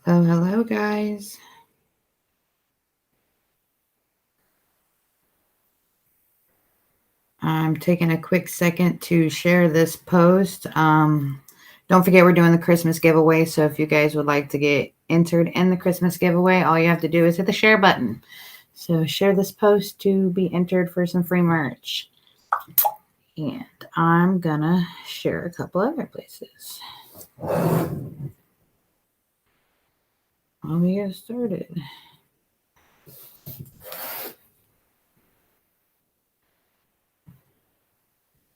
Hello, guys. I'm taking a quick second to share this post. Don't forget we're doing the Christmas giveaway, so if you guys would like to get entered in the Christmas giveaway, all you have to do is hit the share button. So share this post to be entered for some free merch. And I'm gonna share a couple other places. Let me get started.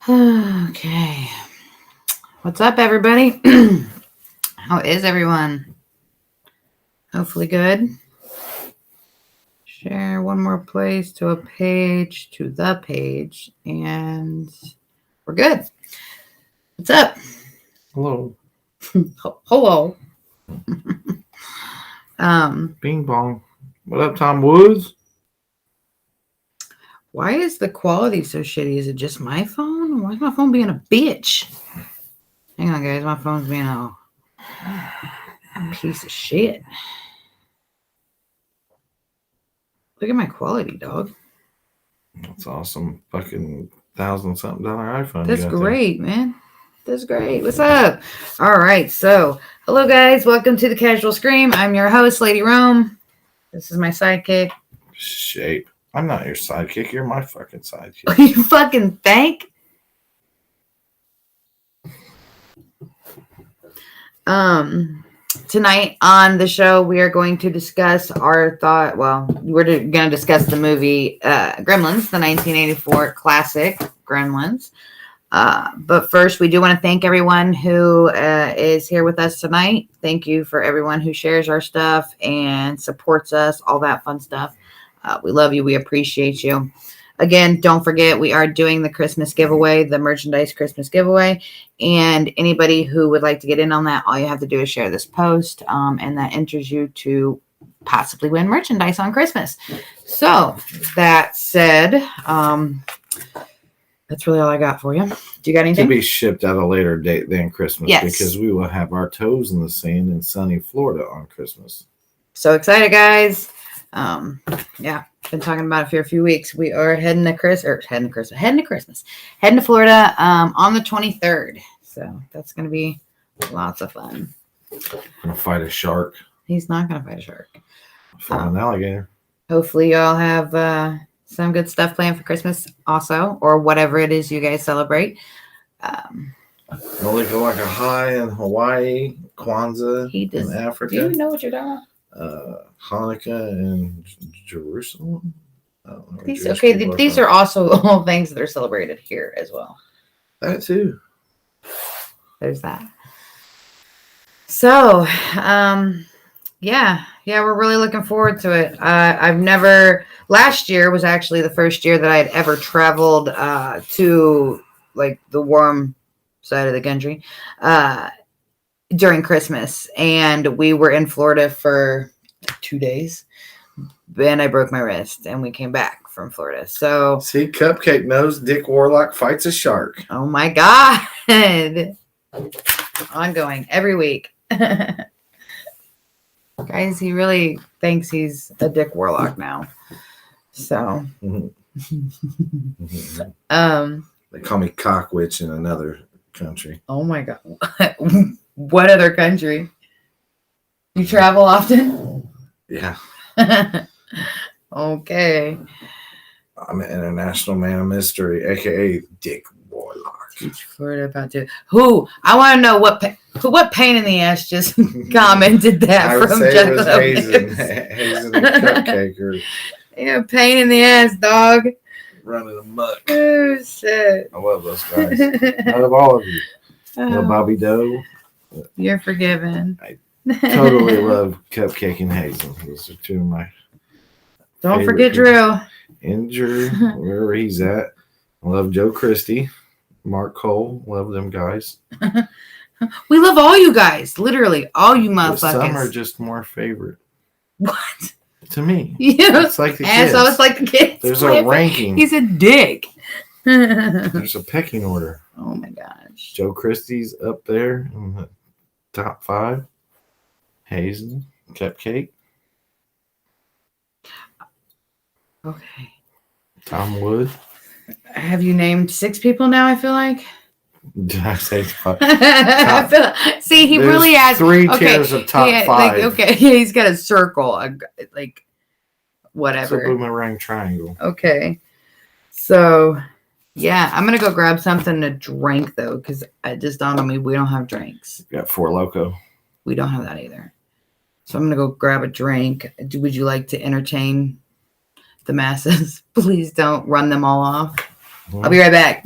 Okay. What's up, everybody? How is everyone? Hopefully good. Share one more place to a page, to the page, and we're good. What's up? Hello. Hello. Bing bong. What up, Tom Woods? Why is the quality so shitty? Is it just my phone? Why is my phone being a bitch? Hang on, guys. My phone's being a piece of shit. Look at my quality, dog. That's awesome. Fucking $1,000-something iPhone. That's great, man. That's great. What's up? All right. So, hello, guys. Welcome to the Casual Scream. I'm your host, Lady Rome. This is my sidekick. Shape. I'm not your sidekick. You're my fucking sidekick. You fucking think? Tonight on the show, we are going to discuss our thought. Well, we're going to discuss the movie Gremlins, the 1984 classic Gremlins. But first, we do want to thank everyone who is here with us tonight. Thank you for everyone who shares our stuff and supports us, all that fun stuff. We love you. We appreciate you. Again, don't forget, we are doing the Christmas giveaway, the merchandise Christmas giveaway. And anybody who would like to get in on that, all you have to do is share this post, and that enters you to possibly win merchandise on Christmas. So, that said, that's really all I got for you. Do you got anything? To be shipped at a later date than Christmas. Yes. Because we will have our toes in the sand in sunny Florida on Christmas. So excited, guys. Yeah, been talking about it for a few weeks. We are heading to Florida on the 23rd. So that's going to be lots of fun. Gonna fight a shark. He's not going to fight a shark. Fight an alligator. Hopefully y'all have some good stuff planned for Christmas also, or whatever it is you guys celebrate. Malika like a high in Hawaii, Kwanzaa in Africa. Do you know what you're talking about? Hanukkah in Jerusalem. These are also all things that are celebrated here as well. That too. There's that. So, yeah, we're really looking forward to it. Last year was actually the first year that I had ever traveled to like the warm side of the country during Christmas, and we were in Florida for 2 days. Then I broke my wrist, and we came back from Florida. So see, Cupcake knows Dick Warlock fights a shark. Oh my God! Ongoing every week, guys. He really thinks he's a Dick Warlock now. So, they call me Cockwitch in another country. Oh my God! What other country? You travel often? Yeah. Okay. I'm an international man of mystery, aka Dick Warlock. Teach Florida about to. Who? I want to know what pain in the ass just commented that I would from say it was Hazen and Cupcake or yeah, pain in the ass, dog. Running amok. Oh shit! I love those guys. I love all of you. Love Bobby Doe. You're forgiven. I totally love Cupcake and Hazen. Those are two of my. Don't forget Drew. Injure wherever he's at. I love Joe Christie, Mark Cole. Love them guys. We love all you guys. Literally, all you But some are motherfuckers. just more favorite. What? To me. Yeah. It's like the And kids. so it's like the kids. There's a ranking. He's a dick. There's a pecking order. Oh my gosh. Joe Christie's up there in the top 5. Hazen, Cupcake, Okay. Tom Wood. Have you named 6 people now? I feel like. Did I say 5? See, he There's really has 3 tiers of top 5. Like, okay, he's got a circle, like It's a whatever. boomerang triangle. Okay, so yeah, I'm gonna go grab something to drink though, because it just dawned on me we don't have drinks. Got 4 Loco. We don't have that either. So I'm gonna go grab a drink. Would you like to entertain the masses? Please don't run them all off. I'll be right back.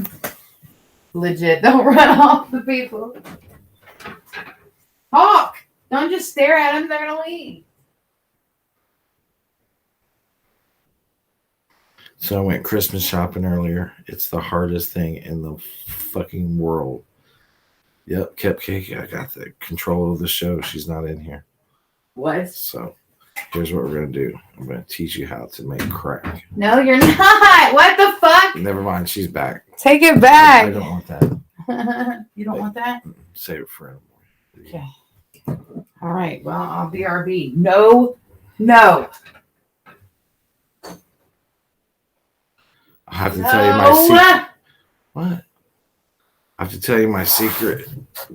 Legit, don't run off the people. Talk! Don't just stare at them, they're gonna leave. So I went Christmas shopping earlier. It's the hardest thing in the fucking world. Yep, Cupcake. I got the control of the show. She's not in here. What? So here's what we're going to do. I'm going to teach you how to make crack. No, you're not. What the fuck? Never mind. She's back. Take it I back. don't want that. You don't want that? Save it for another. Okay. All right. Well, I'll BRB. No. No. I have to tell you my secret. What? I have to tell you my secret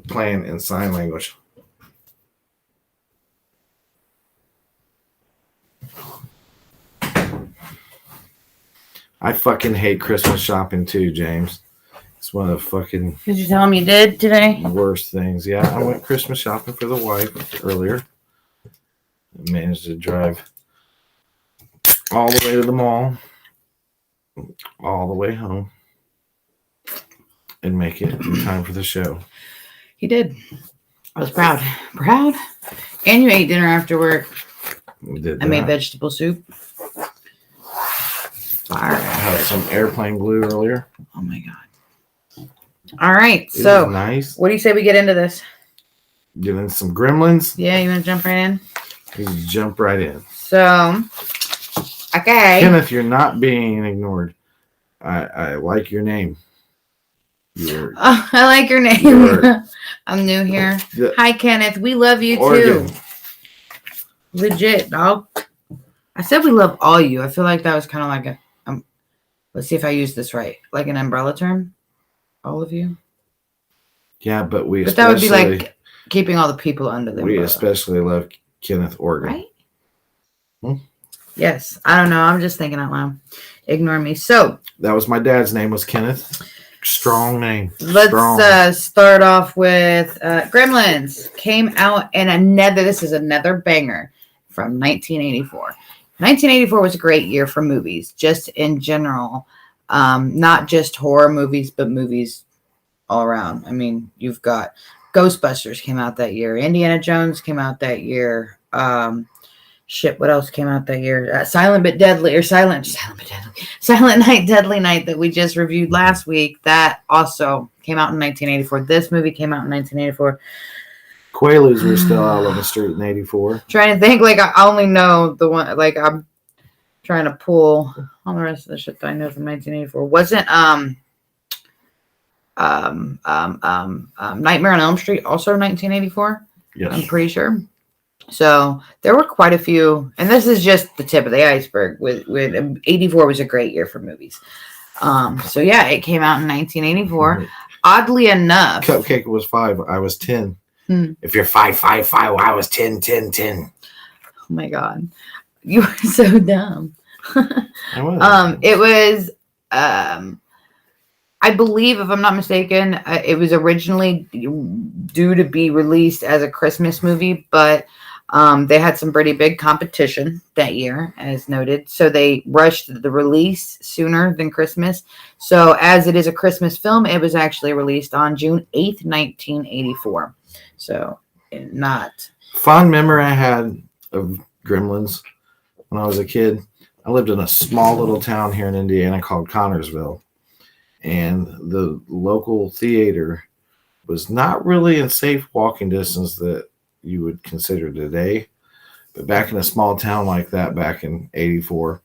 plan in sign language. I fucking hate Christmas shopping too, James. It's one of the fucking Did you tell him you did today? worst things. Yeah, I went Christmas shopping for the wife earlier. I managed to drive all the way to the mall, all the way home, and make it in time for the show. He did. I was proud. Proud? And you ate dinner after work. We did I made that. vegetable soup. I had some airplane glue earlier. Oh my god. All right. It So, was nice. what do you say we get into this? Get in some Gremlins. Yeah, you want to jump right in? You jump right in. So, okay. Kenneth, you're not being ignored. I like your name. You're Oh, I like your name. You're- I'm new here. the Hi, Kenneth. We love you Oregon. too. Legit, dog. I said we love all you. I feel like that was kind of like a. Let's see if I use this right. Like an umbrella term. All of you. Yeah, but we But that would be especially like keeping all the people under the we umbrella. especially love Kenneth Oregon. Right? Hmm? Yes. I don't know. I'm just thinking out loud. Ignore me. So That was my dad's name was Kenneth. Strong name. let's Strong. start off with Gremlins. Came out in this is another banger from 1984. 1984 was a great year for movies, just in general. Not just horror movies, but movies all around. I mean, you've got Ghostbusters came out that year. Indiana Jones came out that year. What else came out that year? Silent Night, Deadly Night that we just reviewed last week. That also came out in 1984. This movie came out in 1984. Quaaludes were still out on the street in 84. Trying to think, like I only know the one. Like I'm trying to pull all the rest of the shit that I know from 1984. Wasn't Nightmare on Elm Street also 1984? Yes. I'm pretty sure. So there were quite a few, and this is just the tip of the iceberg. With 84 was a great year for movies. So yeah, it came out in 1984. Oddly enough, Cupcake was 5. I was 10. If you're 5, I was 10. Oh my god, you were so dumb. I was. It was, I believe, if I'm not mistaken, it was originally due to be released as a Christmas movie, but they had some pretty big competition that year, as noted. So they rushed the release sooner than Christmas. So as it is a Christmas film, it was actually released on June 8th, 1984. So not. Fond memory I had of Gremlins when I was a kid. I lived in a small little town here in Indiana called Connorsville. And the local theater was not really in safe walking distance that you would consider today. But back in a small town like that, back in '84,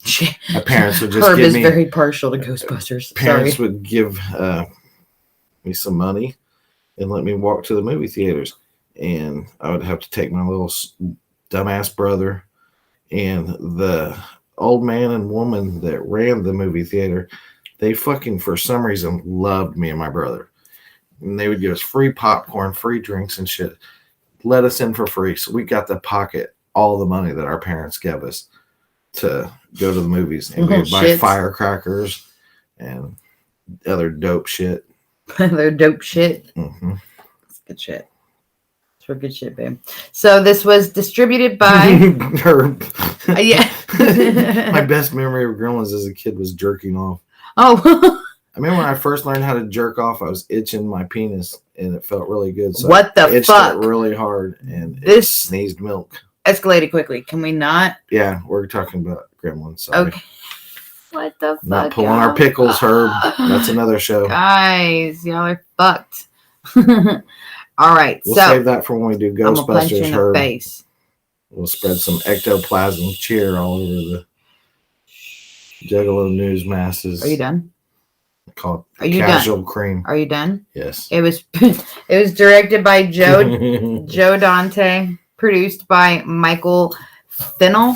my parents would just Herb give is me. very partial to Ghostbusters. Parents would give me some money and let me walk to the movie theaters, and I would have to take my little dumbass brother, and the old man and woman that ran the movie theater. They fucking, for some reason, loved me and my brother. And they would give us free popcorn, free drinks and shit. Let us in for free. So we got to pocket all the money that our parents gave us to go to the movies. And we would buy firecrackers and other dope shit. Other dope shit. Mm-hmm. That's good shit. It's for good shit, babe. So this was distributed by... Herb. Yeah. My best memory of Gremlins as a kid was jerking off. Oh. I remember when I first learned how to jerk off, I was itching my penis, and it felt really good. So what the I itched fuck? it really hard, and This it sneezed milk. Escalated quickly. Can we not? Yeah, we're talking about Gremlins. Sorry. Okay. What the fuck? Not pulling our pickles, Herb. That's another show. Guys, y'all are fucked. All right. We'll so save that for when we do I'm gonna punch you Ghostbusters, in the Herb. face. We'll spread some ectoplasm cheer all over the Juggalo news masses. Are you done? Called Are you Casual done? Cream. Are you done? Yes. It was directed by Joe Dante, produced by Michael Fennell.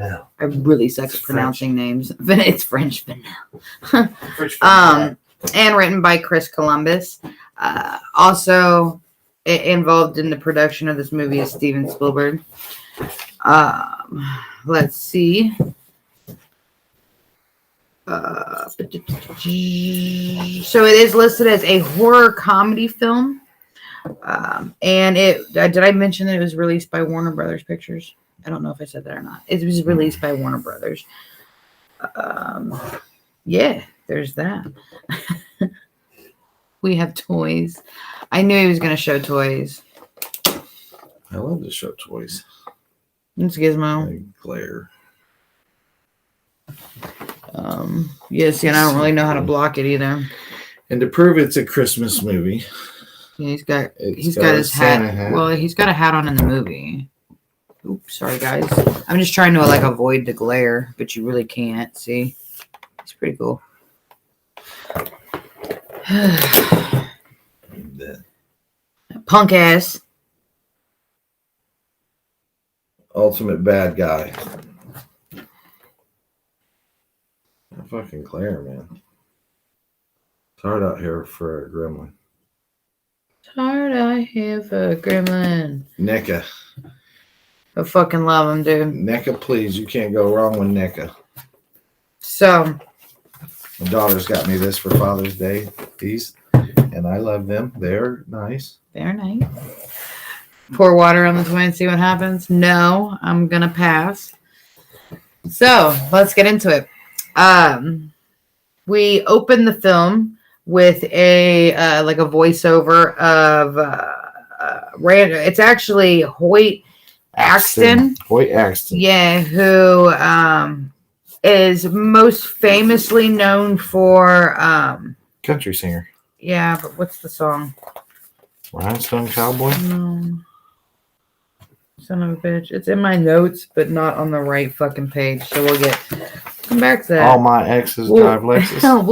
I really suck at pronouncing names. It's French Fennell. And written by Chris Columbus. Also involved in the production of this movie is Steven Spielberg. Let's see. So it is listed as a horror comedy film. And did I mention that it was released by Warner Brothers Pictures? I don't know if I said that or not. It was released by Warner Brothers. Yeah, there's that. We have toys. I knew he was going to show toys. I love to show toys. It's Gizmo. They glare. Yes, and I don't really know how to block it either. And to prove it's a Christmas movie, Yeah, he's got his Santa hat. Well, he's got a hat on in the movie. Oops, sorry guys. I'm just trying to avoid the glare, but you really can't. See, it's pretty cool. Punk ass. Ultimate bad guy. Fucking glare, man. It's hard out here for a gremlin. It's hard out here for a gremlin. NECA. I fucking love him, dude. NECA, please. You can't go wrong with NECA. So, my daughter's got me this for Father's Day. These. And I love them. They're nice. They're nice. Pour water on the toy and see what happens. No, I'm going to pass. So, let's get into it. We open the film with a voiceover of it's actually Hoyt Axton. Hoyt Axton. Yeah, who is most famously known for country singer. Yeah, but what's the song? Rhinestone Cowboy? No. Son of a bitch. It's in my notes, but not on the right fucking page. So we'll come back to that. All my exes drive Lexus.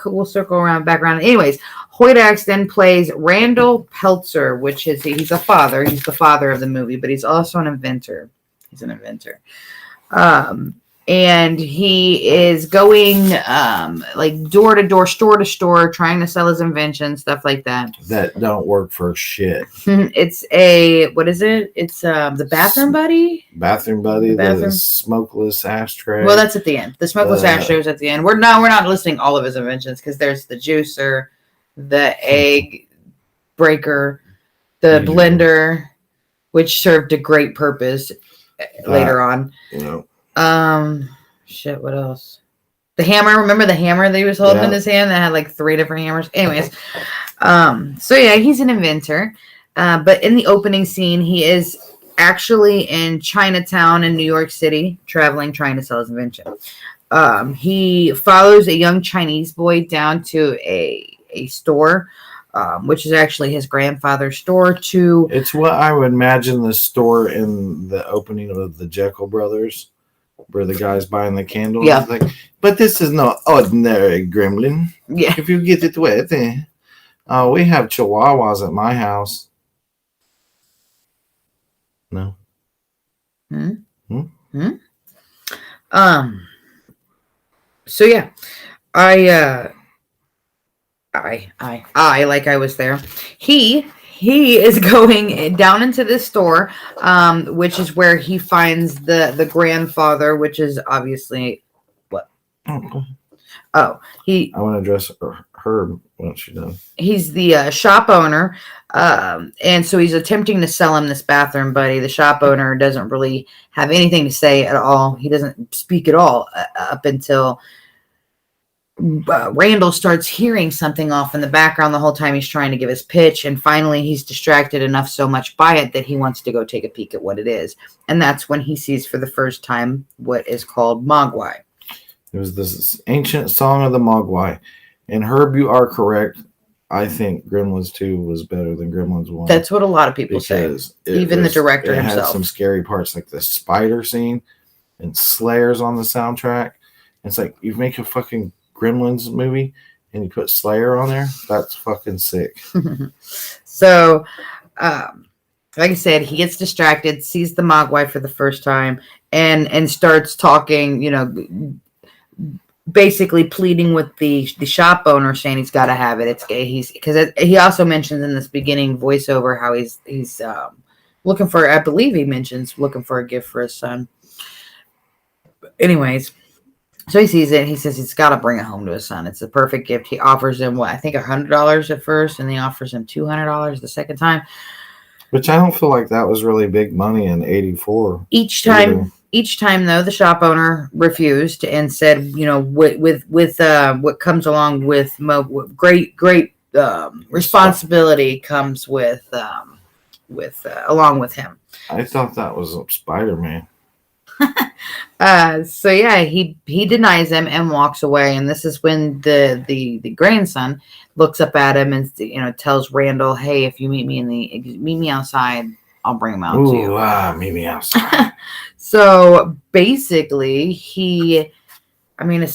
We'll circle back around. Anyways, Hoyt Axton plays Randall Peltzer, which is he's a father. He's the father of the movie, but he's also an inventor. He's an inventor. And he is going door to door, store to store, trying to sell his invention, stuff like that. That don't work for shit. It's what is it? It's the Bathroom Buddy? Bathroom Buddy, the smokeless ashtray. Well, that's at the end. The smokeless ashtray is at the end. We're not listing all of his inventions because there's the juicer, the egg breaker, the blender, which served a great purpose later on. Shit, what else? The hammer. Remember the hammer that he was holding in his hand that had 3 different hammers? Anyways, so yeah, he's an inventor. But in the opening scene, he is actually in Chinatown in New York City, traveling, trying to sell his invention. He follows a young Chinese boy down to a store which is actually his grandfather's store. It's what I would imagine the store in the opening of the Jekyll Brothers, where the guy's buying the candles. Yeah. Like, but this is not ordinary gremlin. Yeah. If you get it wet, we have chihuahuas at my house. No. So yeah, I like I was there. He is going down into this store, which is where he finds the grandfather, which is obviously what? I want to address her once she's done. He's the shop owner, and so he's attempting to sell him this bathroom buddy. The shop owner doesn't really have anything to say at all. He doesn't speak at all up until Randall starts hearing something off in the background the whole time he's trying to give his pitch, and finally he's distracted enough so much by it that he wants to go take a peek at what it is. And that's when he sees for the first time what is called Mogwai. It was this ancient song of the Mogwai. And Herb, you are correct. I think Gremlins 2 was better than Gremlins 1. That's what a lot of people say. Even the director himself. It had some scary parts like the spider scene and Slayer's on the soundtrack. It's like, you make a fucking Gremlins movie and you put Slayer on there? That's fucking sick. So, like I said, he gets distracted, sees the Mogwai for the first time, and starts talking, basically pleading with the shop owner, saying he's got to have it. It's gay. He also mentions in this beginning voiceover how he's looking for. I believe he mentions looking for a gift for his son. Anyways, so he sees it. He says he's got to bring it home to his son. It's the perfect gift. He offers him I think $100 at first, and he offers him $200 the second time. Which I don't feel like that was really big money in '84. Each time, though, the shop owner refused and said, with what comes along with great responsibility comes with along with him. I thought that was Spider-Man. So yeah, he denies him and walks away, and this is when the grandson looks up at him and tells Randall, "Hey, if you meet me outside, I'll bring him out to you." Meet me outside. So basically, he takes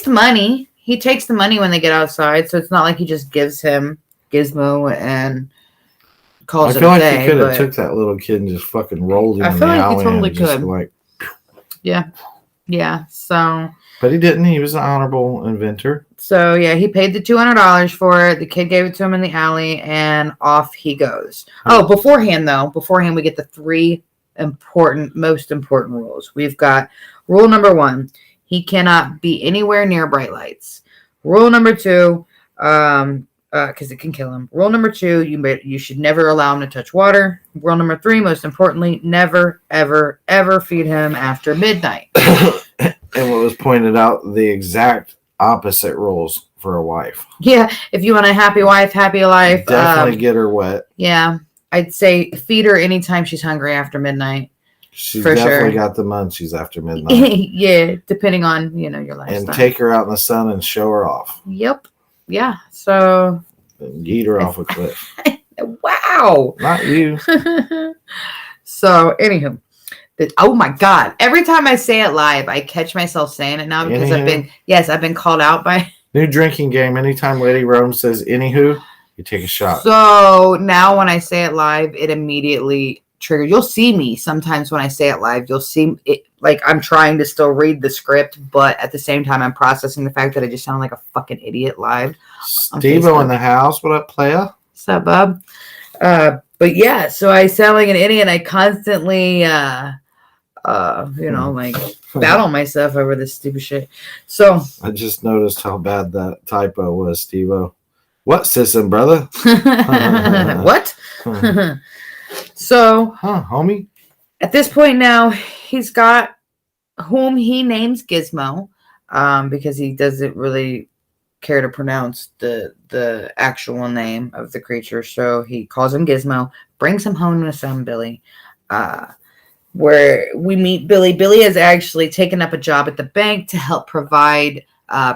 the money. He takes the money when they get outside, so it's not like he just gives him Gizmo and calls it a day. I feel like he could have took that little kid and just fucking rolled him in the alley. I feel like he totally could. Yeah. So. But he didn't. He was an honorable inventor. So yeah, he paid the $200 for it. The kid gave it to him in the alley, and off he goes. Oh, beforehand we get the three most important rules. We've got rule number 1: he cannot be anywhere near bright lights. Rule number 2, because it can kill him. Rule number 2, you should never allow him to touch water. Rule number 3, most importantly, never, ever, ever feed him after midnight. And what was pointed out, the exact opposite rules for a wife. Yeah, if you want a happy wife, happy life. Definitely get her wet. Yeah, I'd say feed her anytime she's hungry after midnight. She's definitely got the munchies after midnight. Yeah, depending on, your lifestyle. And take her out in the sun and show her off. Yep. Yeah, so. And yeet her off a cliff. Wow. Not you. So, anywho. Oh my God. Every time I say it live, I catch myself saying it now because I've been called out by. New drinking game. Anytime Lady Rome says anywho, you take a shot. So now when I say it live, it immediately triggers. You'll see me sometimes when I say it live. You'll see it like I'm trying to still read the script, but at the same time, I'm processing the fact that I just sound like a fucking idiot live. Steve-O in the house. What up, playa? What's up, bub? But yeah, so I sound like an idiot. I constantly, battle myself over this stupid shit. So I just noticed how bad that typo was, Steve-O. What, sissin', brother? What? So, homie? At this point now, he's got whom he names Gizmo, because he doesn't really care to pronounce the actual name of the creature. So he calls him Gizmo, brings him home to his son, Billy, where we meet Billy. Billy has actually taken up a job at the bank to help provide,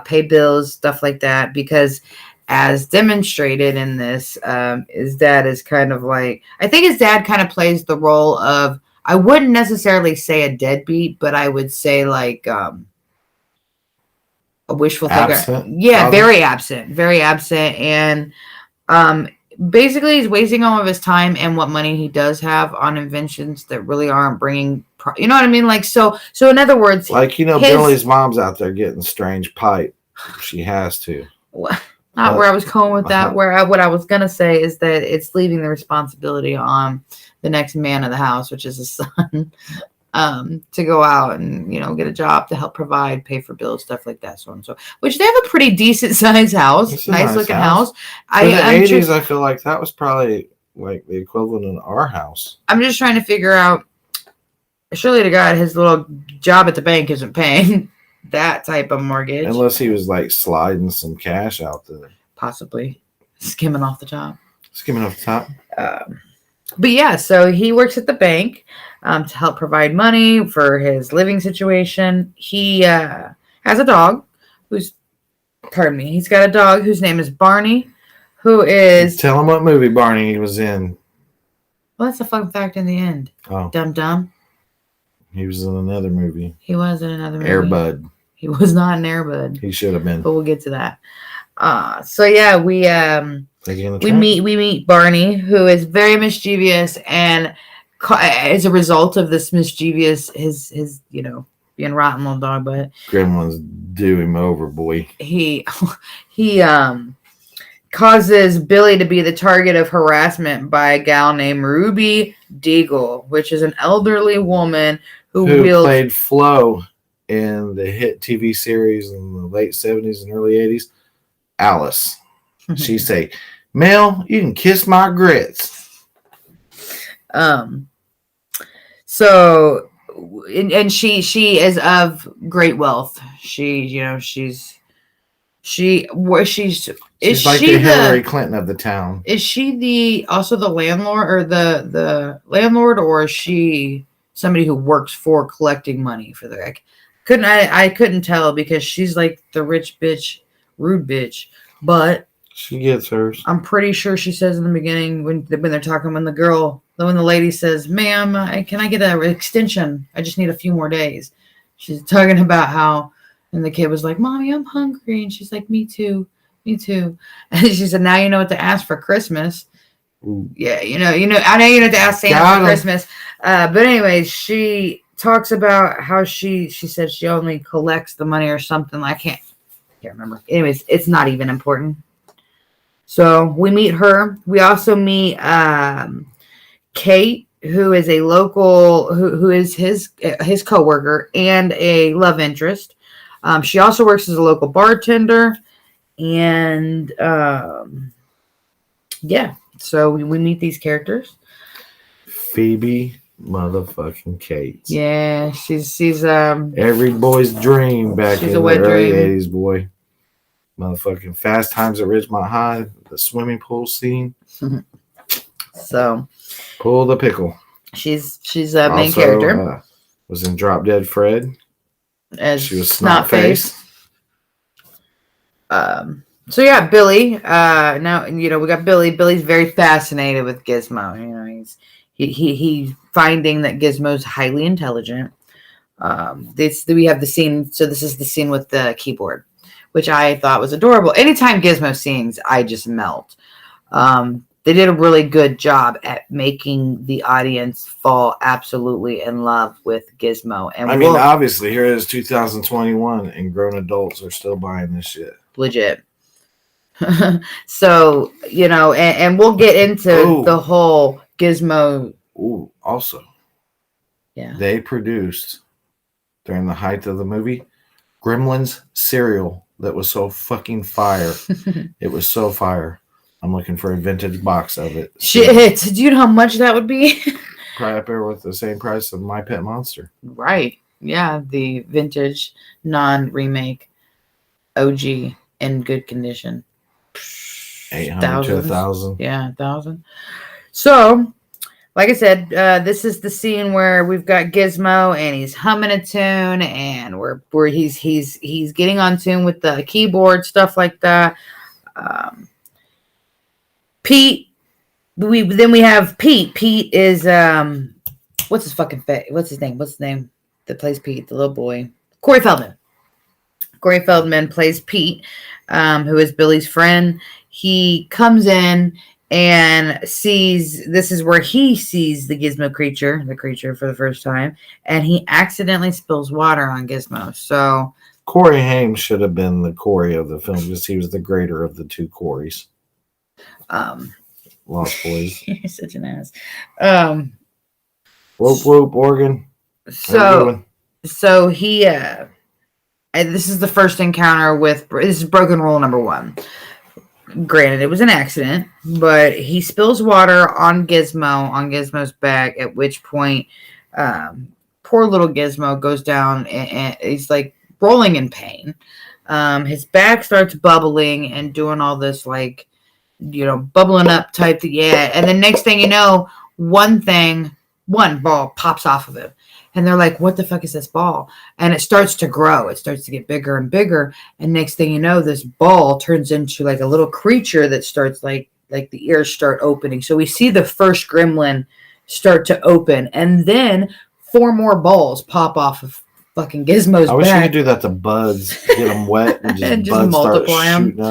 pay bills, stuff like that, because as demonstrated in this, his dad is kind of like, I think his dad kind of plays the role of, I wouldn't necessarily say a deadbeat, but I would say like a wishful thinker. Yeah, very absent. And basically he's wasting all of his time and what money he does have on inventions that really aren't bringing, you know what I mean? Like, so in other words, like, Billy's mom's out there getting strange pipe. She has to. Not where I was going with that. What I was gonna say is that it's leaving the responsibility on the next man of the house, which is his son, to go out and get a job to help provide, pay for bills, stuff like that, so on and so. Which they have a pretty decent sized house, nice looking house. In the 80s, I feel like that was probably like the equivalent of our house. I'm just trying to figure out. Surely to God, his little job at the bank isn't paying that type of mortgage. Unless he was like sliding some cash out there. Possibly. Skimming off the top. But yeah, so he works at the bank to help provide money for his living situation. He has a dog he's got a dog whose name is Barney, who is... Tell him what movie Barney was in. Well, that's a fun fact in the end. Oh. Dum. He was in another movie. He was in another movie. Air Bud. He was not an Air Bud. He should have been. But we'll get to that. So yeah, we meet Barney, who is very mischievous, and as a result of this mischievous, his being rotten little dog, but Gremlins do him over, boy. He causes Billy to be the target of harassment by a gal named Ruby Deagle, which is an elderly woman who played Flo in the hit TV series in the late 70s and early 80s. Alice. She say, Mel, you can kiss my grits. So, and she is of great wealth. She's like the Hillary Clinton of the town. Is she also the landlord, or the landlord, or is she somebody who works for collecting money for the? I couldn't tell, because she's like the rich bitch, rude bitch, but she gets hers. I'm pretty sure she says in the beginning when they're talking, when the lady says, "Ma'am, can I get an extension? I just need a few more days." She's talking about how, and the kid was like, "Mommy, I'm hungry," and she's like, "Me too." And she said, "Now you know what to ask for Christmas." Ooh. Yeah, I know you know what to ask Santa for Christmas. But anyways, she talks about how she said she only collects the money or something. I can't remember. Anyways, it's not even important. So we meet her. We also meet Kate, who is a local, who is his coworker and a love interest. She also works as a local bartender. And yeah, so we meet these characters. Phoebe motherfucking Cates. Yeah, she's every boy's dream back in the early 80s, boy. Motherfucking Fast Times at Ridgemont High, the swimming pool scene. So pull the pickle. She's a main character. Was in Drop Dead Fred. As she was Snotface. So yeah, Billy. Now we got Billy. Billy's very fascinated with Gizmo. He's finding that Gizmo's highly intelligent. We have the scene. So this is the scene with the keyboard, which I thought was adorable. Anytime Gizmo sings, I just melt. They did a really good job at making the audience fall absolutely in love with Gizmo. And obviously, here it is 2021, and grown adults are still buying this shit. Legit. So, and we'll get into the whole Gizmo. Ooh, also. Yeah. They produced, during the height of the movie, Gremlins Cereal that was so fucking fire. It was so fire. I'm looking for a vintage box of it. Shit. Do you know how much that would be? Probably up there with the same price of My Pet Monster. Right. Yeah. The vintage, non-remake, OG, in good condition. 800 to 1,000. Yeah, 1,000. So, like I said, this is the scene where we've got Gizmo and he's humming a tune, and where he's getting on tune with the keyboard, stuff like that. Pete. We have Pete. Pete is what's his name? What's his name that plays Pete, the little boy? Corey Feldman. Corey Feldman plays Pete, who is Billy's friend. He comes in and this is where he sees the Gizmo creature, for the first time, and he accidentally spills water on Gizmo. So Corey Haim should have been the Corey of the film because he was the greater of the two Coreys. Lost Boys. You're such an ass. Whoop whoop, Oregon. So he and this is the first encounter with this is broken rule number 1. Granted, it was an accident, but he spills water on Gizmo's back, at which point poor little Gizmo goes down and he's like rolling in pain. His back starts bubbling and doing all this like, bubbling up type thing. Yeah. And the next thing you know, one ball pops off of him. And they're like, what the fuck is this ball? And it starts to grow. It starts to get bigger and bigger. And next thing you know, this ball turns into like a little creature that starts like the ears start opening. So we see the first gremlin start to open. And then 4 more balls pop off of fucking Gizmo's back. I wish you could do that to buds. Get them wet and just, and just buds multiply start them. Shooting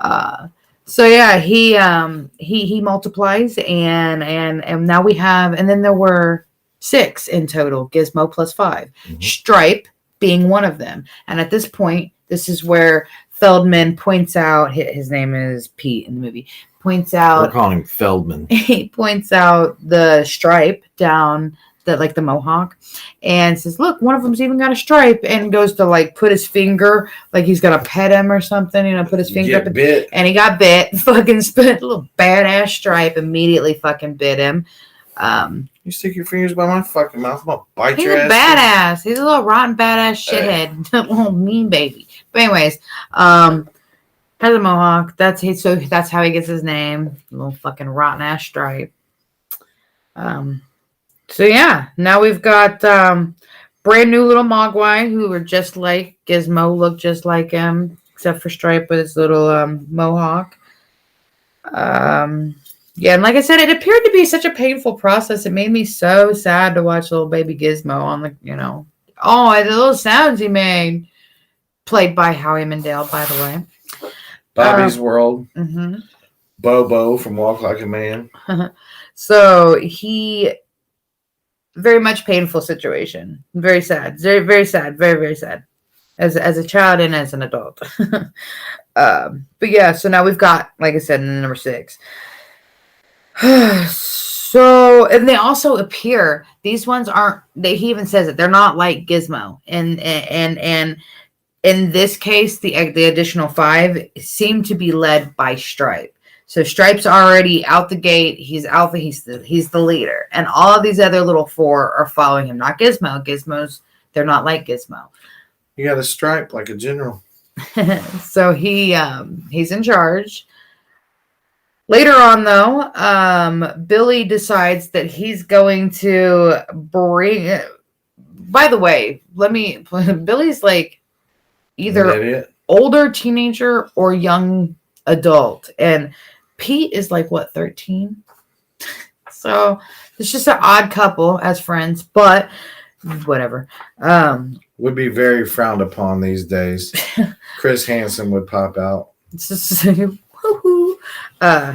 out. So yeah, he multiplies and now we have, and then there were 6 in total, Gizmo plus 5. Mm-hmm. Stripe being one of them. And at this point, this is where Feldman points out, his name is Pete in the movie, points out. We're calling him Feldman. He points out the stripe down the mohawk and says, look, one of them's even got a stripe, and goes to like put his finger, like he's gonna pet him or something, put his finger up and he got bit. Fucking spit a little badass stripe, immediately fucking bit him. You stick your fingers by my fucking mouth, I'm gonna bite your ass. He's a badass. He's a little rotten badass shithead. Little mean baby. But anyways, has a mohawk. That's how he gets his name. Little fucking rotten ass stripe. So yeah, now we've got brand new little Mogwai who are just like Gizmo, look just like him, except for Stripe with his little mohawk. Yeah, and like I said, it appeared to be such a painful process. It made me so sad to watch little baby Gizmo on the, the little sounds he made. Played by Howie Mandel, by the way. Bobby's World. Mm-hmm. Bobo from Walk Like a Man. So very much painful situation. Very sad. Very, very sad. Very, very sad. As a child and as an adult. But yeah, so now we've got, like I said, number 6. So, and they also appear, these ones he even says it, they're not like Gizmo. And in this case, the additional 5 seem to be led by Stripe. So Stripe's already out the gate. He's alpha. He's the leader. And all of these other little 4 are following him. Not Gizmo. They're not like Gizmo. You got a Stripe like a general. So he's in charge. Later on, though, Billy decides that he's going to bring. By the way, Billy's like either older teenager or young adult, and Pete is like 13. So it's just an odd couple as friends, but whatever. Would be very frowned upon these days. Chris Hansen would pop out.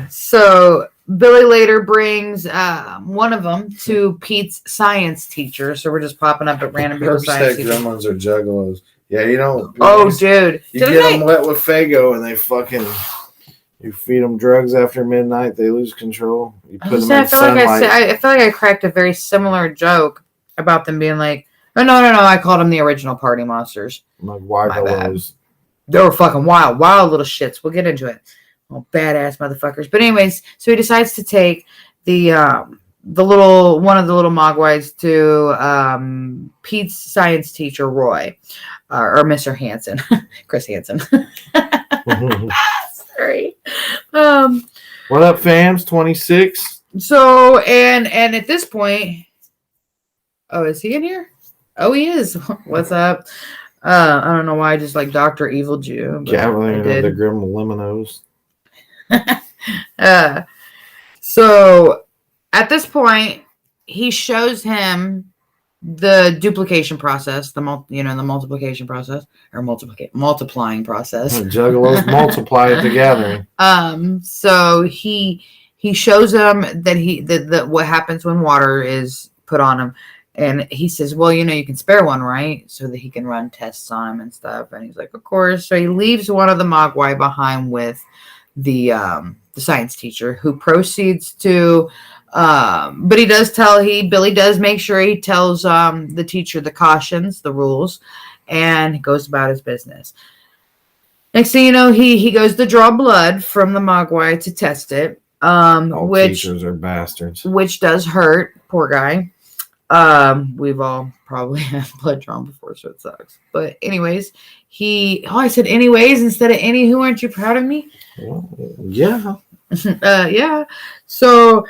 So Billy later brings one of them to Pete's science teacher. So we're just popping up at random people's science teachers. Gremlins are juggalos. Yeah, you don't. Oh, dude. You get them wet with Faygo and they fucking. You feed them drugs after midnight, they lose control. You put them in sunlight. I feel like I cracked a very similar joke about them being like, oh, no. I called them the original party monsters. Like wild. They were fucking wild little shits. We'll get into it. Oh, badass motherfuckers. But anyways, so he decides to take one of the little Mogwais to Pete's science teacher, Roy, or Mr. Hansen, Chris Hansen. Sorry. What up, fams? 26. So and at this point, oh, is he in here? Oh, he is. What's up? I don't know why I just like Dr. Evil Jew. But Gathering I of the did. Gremlinos. So at this point, he shows him the duplication process, the multiplication process or multiplying process. Juggalos multiply at the gathering. So he shows him that what happens when water is put on him, and he says, "Well, you can spare one, right?" So that he can run tests on him and stuff. And he's like, "Of course." So he leaves one of the Mogwai behind with the science teacher, who proceeds to. But Billy does make sure he tells the teacher the cautions, the rules, and goes about his business. Next thing you know, he goes to draw blood from the Mogwai to test it. All Which teachers are bastards. which does hurt, poor guy. We've all probably had blood drawn before, so it sucks. But anyways, I said anyways instead of any. Who aren't you proud of me? Well, yeah. Yeah. So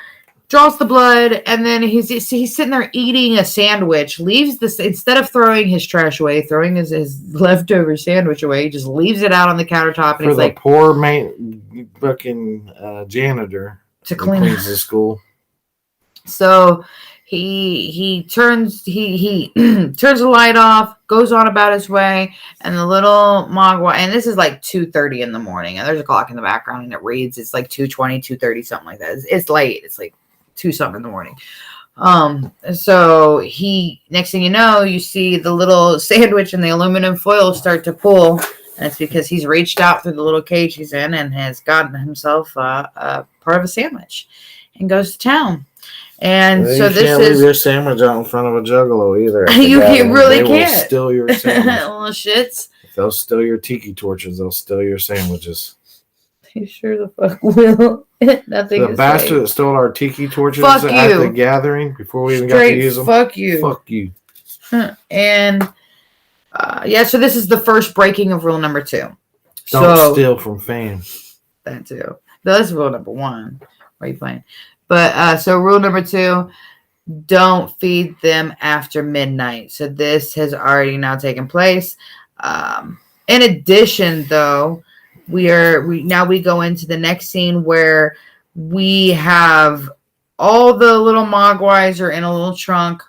draws the blood, and then he's sitting there eating a sandwich. Leaves this instead of throwing his trash away, throwing his leftover sandwich away. He just leaves it out on the countertop, and For he's the like, poor fucking janitor to who clean cleans the school. So he turns turns the light off, goes on about his way, and the little Mogwai, and this is like 2:30 in the morning, and there's a clock in the background, and it reads it's like 2:20, 2:30, something like that. It's late. It's like 2 something in the morning. So next thing you know, you see the little sandwich and the aluminum foil start to pull, and it's because he's reached out through the little cage he's in and has gotten himself a part of a sandwich and goes to town. And well, so you can't leave your sandwich out in front of a juggalo either. You really they can't. Will steal your sandwich. Little shits. If they'll steal your tiki torches, they'll steal your sandwiches. They sure the fuck will. Nothing. The bastard that stole our tiki torches fuck at you. the gathering before we even got to use them. Fuck you. Fuck you. And so this is the first breaking of rule number 2. Don't steal from fame. That too. That's rule number 1. Why are you playing? But so rule number 2, don't feed them after midnight. So this has already now taken place. In addition, though, we go into the next scene where we have all the little Mogwais are in a little trunk,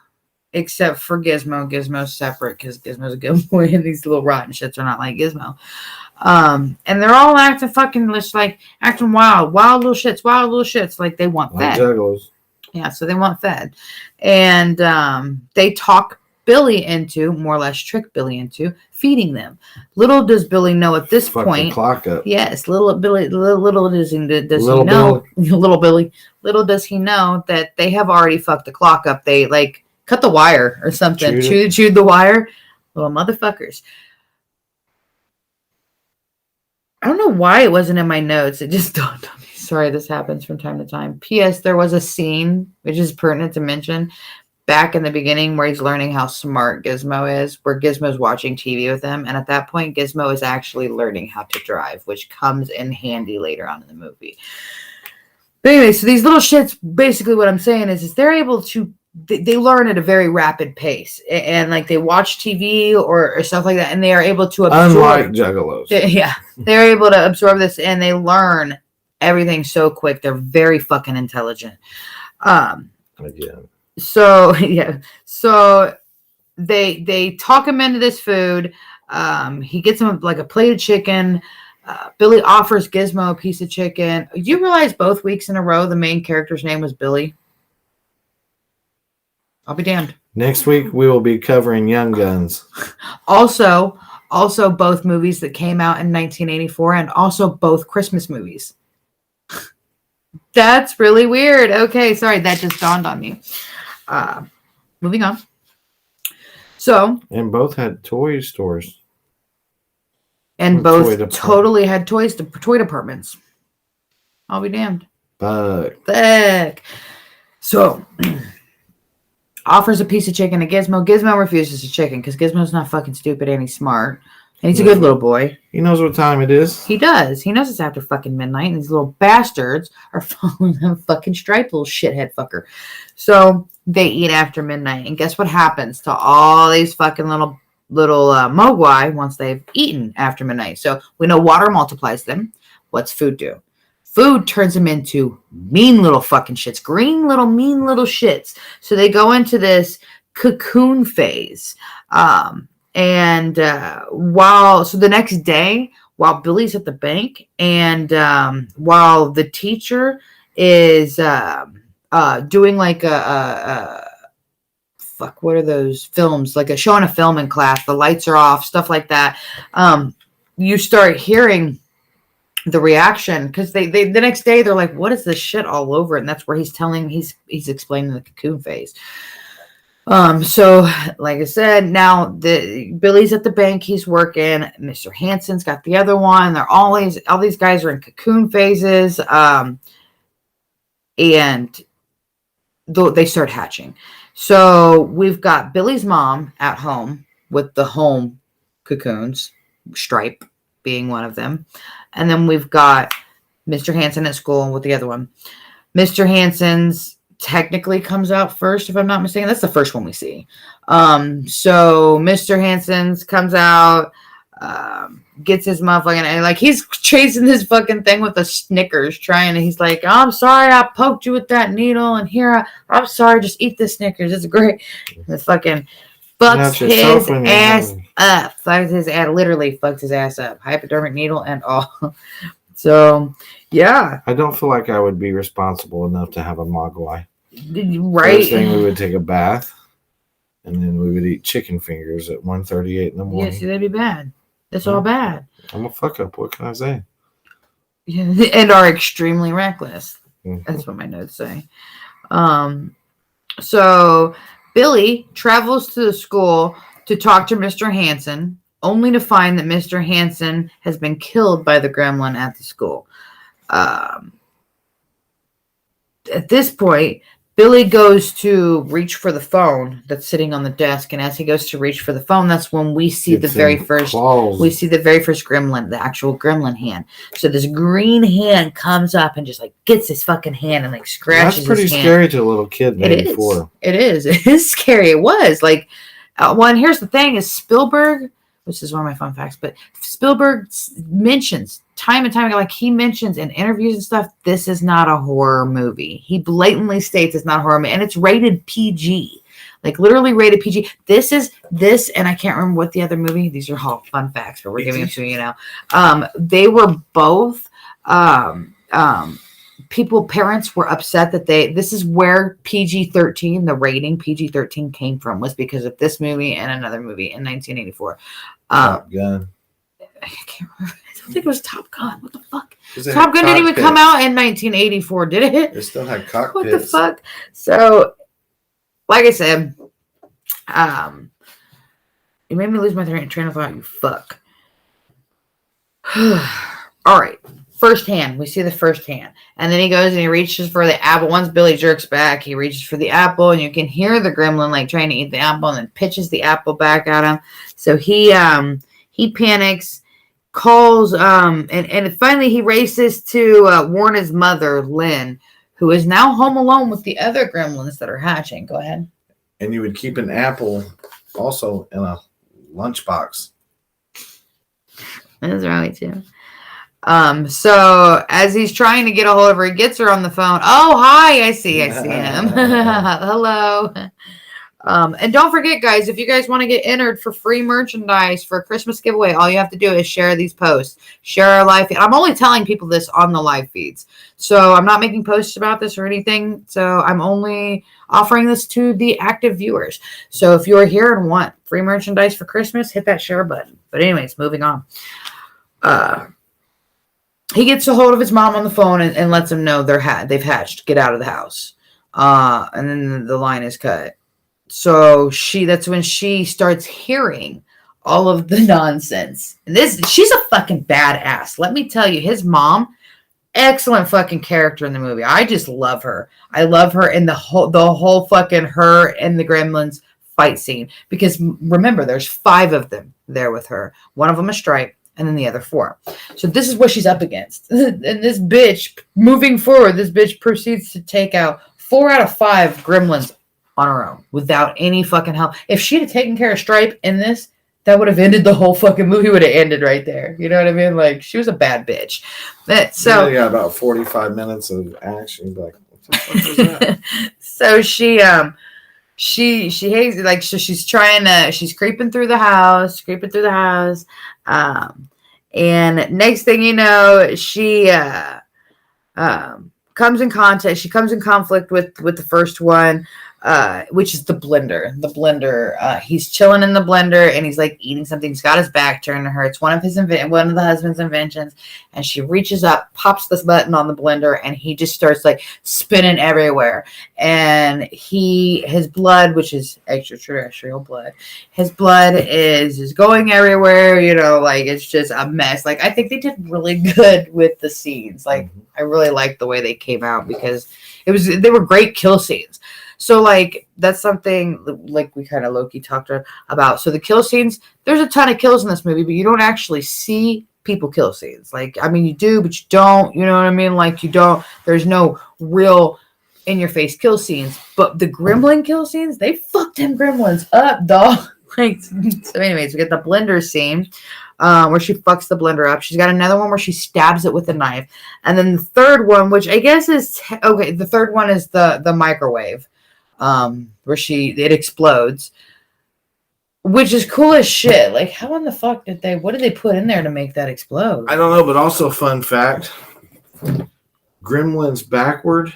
except for Gizmo. Gizmo's separate because Gizmo's a good boy, and these little rotten shits are not like Gizmo. And they're all acting fucking just like acting wild little shits, like they want fed. Juggalos. Yeah, so they want fed. And they talk Billy into, more or less trick Billy into, feeding them. Little does Billy know at this point. The clock up. Yes, little does he know that they have already fucked the clock up. They like cut the wire or something. Chewed the wire. Little motherfuckers. I don't know why it wasn't in my notes. It just dawned on me. Sorry, this happens from time to time. P.S. There was a scene, which is pertinent to mention, back in the beginning where he's learning how smart Gizmo is, where Gizmo's watching TV with him. And at that point, Gizmo is actually learning how to drive, which comes in handy later on in the movie. But anyway, so these little shits, basically what I'm saying is they're able to, they learn at a very rapid pace. And like they watch TV or stuff like that, and they are able to absorb. Unlike Juggalos. They're able to absorb this, and they learn everything so quick. They're very fucking intelligent. Again. So they talk him into this food. He gets him like a plate of chicken. Billy offers Gizmo a piece of chicken. You realize both weeks in a row the main character's name was Billy? I'll be damned. Next week we will be covering Young Guns. Also both movies that came out in 1984, and also both Christmas movies. That's really weird. Okay, sorry, that just dawned on me. Moving on. So. And both had toy stores. And both totally had toy departments. I'll be damned. Fuck. So, offers a piece of chicken to Gizmo. Gizmo refuses the chicken because Gizmo's not fucking stupid and he's smart. And he's a good little boy. He knows what time it is. He does. He knows it's after fucking midnight, and these little bastards are following him fucking striped little shithead fucker. So they eat after midnight, and guess what happens to all these fucking little mogwai once they've eaten after midnight. So we know water multiplies them. What's food do? Food turns them into mean little fucking shits, green little mean little shits. So they go into this cocoon phase. So the next day, while Billy's at the bank and while the teacher is doing like what are those films? Like showing a film in class, the lights are off, stuff like that. You start hearing the reaction because they the next day they're like, what is this shit all over it? And that's where he's explaining the cocoon phase. So like I said, now Billy's at the bank, he's working, Mr. Hansen's got the other one. They're all these guys are in cocoon phases. And they start hatching. So we've got Billy's mom at home with the home cocoons, Stripe being one of them. And then we've got Mr. Hansen at school with the other one. Mr. Hansen's technically comes out first, if I'm not mistaken. That's the first one we see. So Mr. Hansen's comes out, gets his motherfucking, and like he's chasing this fucking thing with a Snickers, he's like, I'm sorry I poked you with that needle, and here I'm sorry, just eat this Snickers, it's great. The fucking fucks his ass up. Literally fucks his ass up. Hypodermic needle and all. So yeah. I don't feel like I would be responsible enough to have a mogwai. Right. First thing, we would take a bath, and then we would eat chicken fingers at 1:38 in the morning. Yeah, see, that'd be bad. That's all bad. I'm a fuck up. What can I say? And are extremely reckless. Mm-hmm. That's what my notes say. So Billy travels to the school to talk to Mr. Hansen, only to find that Mr. Hansen has been killed by the gremlin at the school. At this point, Billy goes to reach for the phone that's sitting on the desk, and as he goes to reach for the phone, that's when we see the very first gremlin, the actual gremlin hand. So this green hand comes up and just like gets his fucking hand and like scratches his hand. That's pretty scary to a little kid. It is scary. It was like, and here's the thing: is Spielberg, which is one of my fun facts, but Spielberg mentions time and time again, like he mentions in interviews and stuff, this is not a horror movie. He blatantly states it's not a horror movie, and it's rated PG, like literally rated PG. This, and I can't remember what the other movie. These are all fun facts, but we're giving them to you now. They were both. Parents were upset that this is where PG-13, the rating PG-13 came from, was because of this movie and another movie in 1984. Top Gun. I can't remember. I don't think it was Top Gun. What the fuck? Top Gun didn't even come out in 1984, did it? It still had cockpits. What the fuck? So, like I said, you made me lose my train of thought, you fuck. All right. First hand. We see the first hand. And then he goes and he reaches for the apple. Once Billy jerks back, he reaches for the apple, and you can hear the gremlin like trying to eat the apple and then pitches the apple back at him. So he panics, calls, and finally he races to warn his mother, Lynn, who is now home alone with the other gremlins that are hatching. Go ahead. And you would keep an apple also in a lunchbox. That's right, too. So as he's trying to get a hold of her, he gets her on the phone. Oh, hi, I see him. Hello. And don't forget, guys, if you guys want to get entered for free merchandise for a Christmas giveaway, all you have to do is share these posts, share our live feed. I'm only telling people this on the live feeds. So I'm not making posts about this or anything. So I'm only offering this to the active viewers. So if you're here and want free merchandise for Christmas, hit that share button. But anyways, moving on. He gets a hold of his mom on the phone and lets him know they've hatched. Get out of the house. And then the line is cut. So that's when she starts hearing all of the nonsense. And she's a fucking badass. Let me tell you, his mom, excellent fucking character in the movie. I just love her. I love her in the whole fucking her and the gremlins fight scene. Because remember, there's 5 of them there with her. One of them a Stripe. And then the other 4. So this is what she's up against. And this bitch, moving forward, this bitch proceeds to take out 4 out of 5 gremlins on her own without any fucking help. If she'd have taken care of Stripe in this, that would have ended the whole fucking movie. Would have ended right there. You know what I mean? Like, she was a bad bitch. So you got about 45 minutes of action. Like, what the fuck was that? so she hates it. Like, so she's creeping through the house. And next thing you know, she comes in conflict with the first one, which is the blender. He's chilling in the blender and he's like eating something. He's got his back turned to her. It's one of the husband's inventions, and she reaches up, pops this button on the blender, and he just starts like spinning everywhere. And his blood, which is extraterrestrial blood, his blood is going everywhere. You know, like, it's just a mess. Like, I think they did really good with the scenes. Like, I really liked the way they came out because they were great kill scenes. So, like, that's something, like, we kind of low-key talked about. So the kill scenes, there's a ton of kills in this movie, but you don't actually see people kill scenes. Like, I mean, you do, but you don't. You know what I mean? Like, you don't. There's no real in-your-face kill scenes. But the gremlin kill scenes, they fucked them gremlins up, dog. Like, so anyways, we get the blender scene. Where she fucks the blender up. She's got another one where she stabs it with a knife. And then the third one, which I guess is... Okay, the third one is the microwave. Where it explodes. Which is cool as shit. Like, how in the fuck what did they put in there to make that explode? I don't know, but also fun fact. Gremlins backward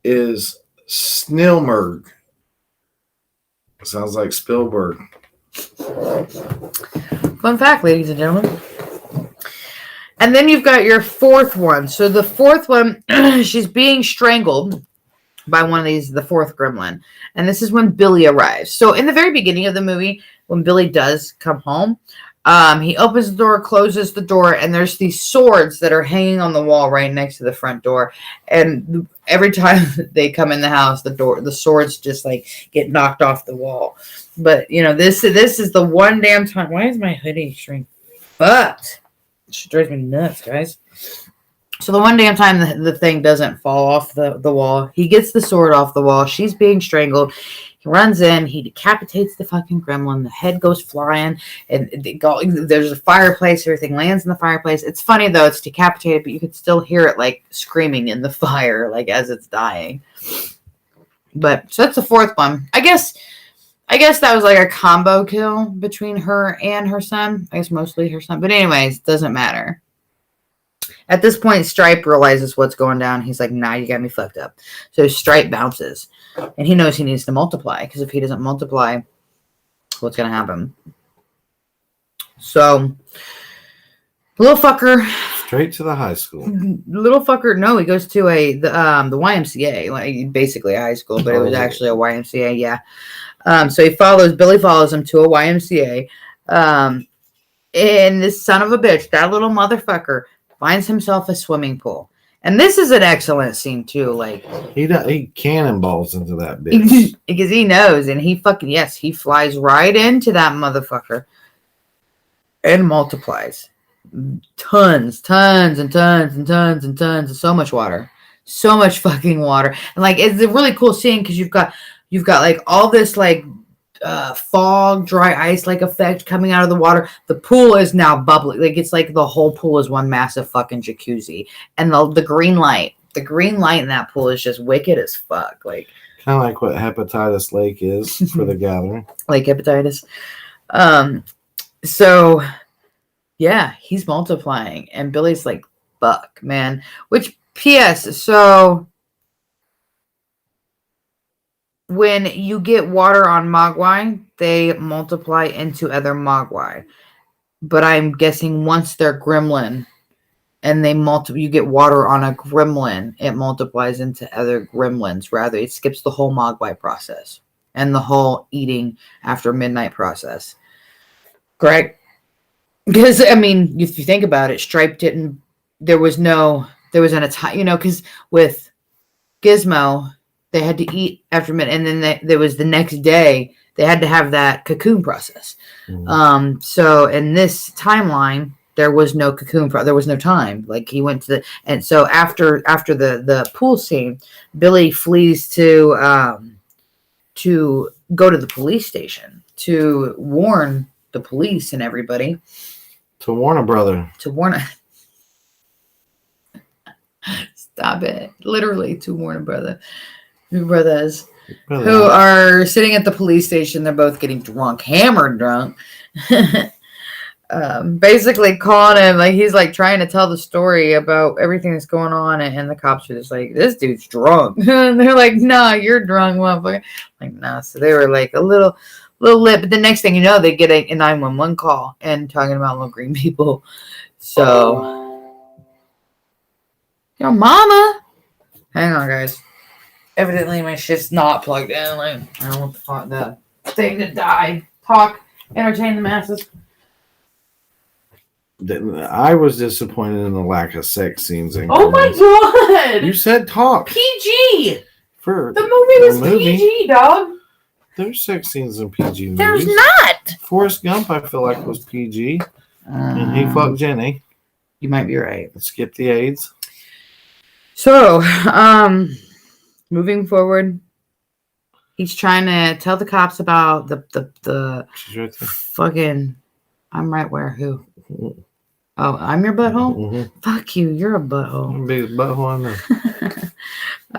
is Snilmerg. Sounds like Spielberg. Fun fact, ladies and gentlemen. And then you've got your fourth one. So the fourth one, she's being strangled by one of the fourth gremlin. And this is when Billy arrives. So in the very beginning of the movie, when Billy does come home, he opens the door, closes the door, and there's these swords that are hanging on the wall right next to the front door. And every time they come in the house, the swords just like get knocked off the wall. But you know, this is the one damn time. Why is my hoodie shrink? Fucked. She drives me nuts, guys. So the one damn time the thing doesn't fall off the wall, he gets the sword off the wall. She's being strangled. He runs in. He decapitates the fucking gremlin. The head goes flying. And there's a fireplace. Everything lands in the fireplace. It's funny, though. It's decapitated, but you could still hear it, like, screaming in the fire, like, as it's dying. But, so that's the fourth one. I guess that was, like, a combo kill between her and her son. I guess mostly her son. But anyways, doesn't matter. At this point, Stripe realizes what's going down. He's like, nah, you got me fucked up. So Stripe bounces. And he knows he needs to multiply. Because if he doesn't multiply, what's going to happen? So, little fucker. Straight to the high school. Little fucker, no, he goes to the YMCA. Like, basically a high school, but it was actually a YMCA, yeah. So Billy follows him to a YMCA. And this son of a bitch, that little motherfucker, finds himself a swimming pool. And this is an excellent scene, too. Like, he cannonballs into that bitch. Because he knows, and he flies right into that motherfucker and multiplies. Tons and tons and tons and tons of so much water. So much fucking water. And, like, it's a really cool scene because you've got like, all this, like, fog, dry ice like effect coming out of the water. The pool is now bubbling. Like, it's like the whole pool is one massive fucking jacuzzi. And the green light in that pool is just wicked as fuck. Like, kind of like what Hepatitis Lake is for the gathering. Lake Hepatitis. So yeah, he's multiplying and Billy's like, fuck, man. Which PS, so when you get water on Mogwai, they multiply into other Mogwai. But I'm guessing once they're gremlin and you get water on a gremlin, it multiplies into other gremlins. Rather, it skips the whole Mogwai process and the whole eating after midnight process. Correct? Because, I mean, if you think about it, Stripe didn't, there was an attack, because with Gizmo, they had to eat after midnight, and then there was the next day, they had to have that cocoon process. Mm-hmm. So in this timeline, there was no cocoon, there was no time. Like, he went to and so after the pool scene, Billy flees to go to the police station to warn the police and everybody. To warn a brother. To warn Stop it. Literally to warn a brother. Brothers. Who are sitting at the police station. They're both getting drunk, hammered drunk. Basically calling him, like he's like trying to tell the story about everything that's going on, and the cops are just like, this dude's drunk. And they're like, nah, you're drunk, motherfucker. Like, nah. So they were like a little lit, but the next thing you know, they get a 911 call and talking about little green people. So, mama. Hang on, guys. Evidently, my shit's not plugged in. Like, I don't want the thing to die. Talk, entertain the masses. I was disappointed in the lack of sex scenes. Oh my god! You said talk. PG. For the movie was PG, dog. There's sex scenes in PG movies. There's not. Forrest Gump, I feel like, was PG, and he fucked Jenny. You might be right. Skip the AIDS. So, moving forward, he's trying to tell the cops about the fucking. I'm right where who? Oh, I'm your butthole? Mm-hmm. Fuck you, you're a butthole. I'm the biggest butthole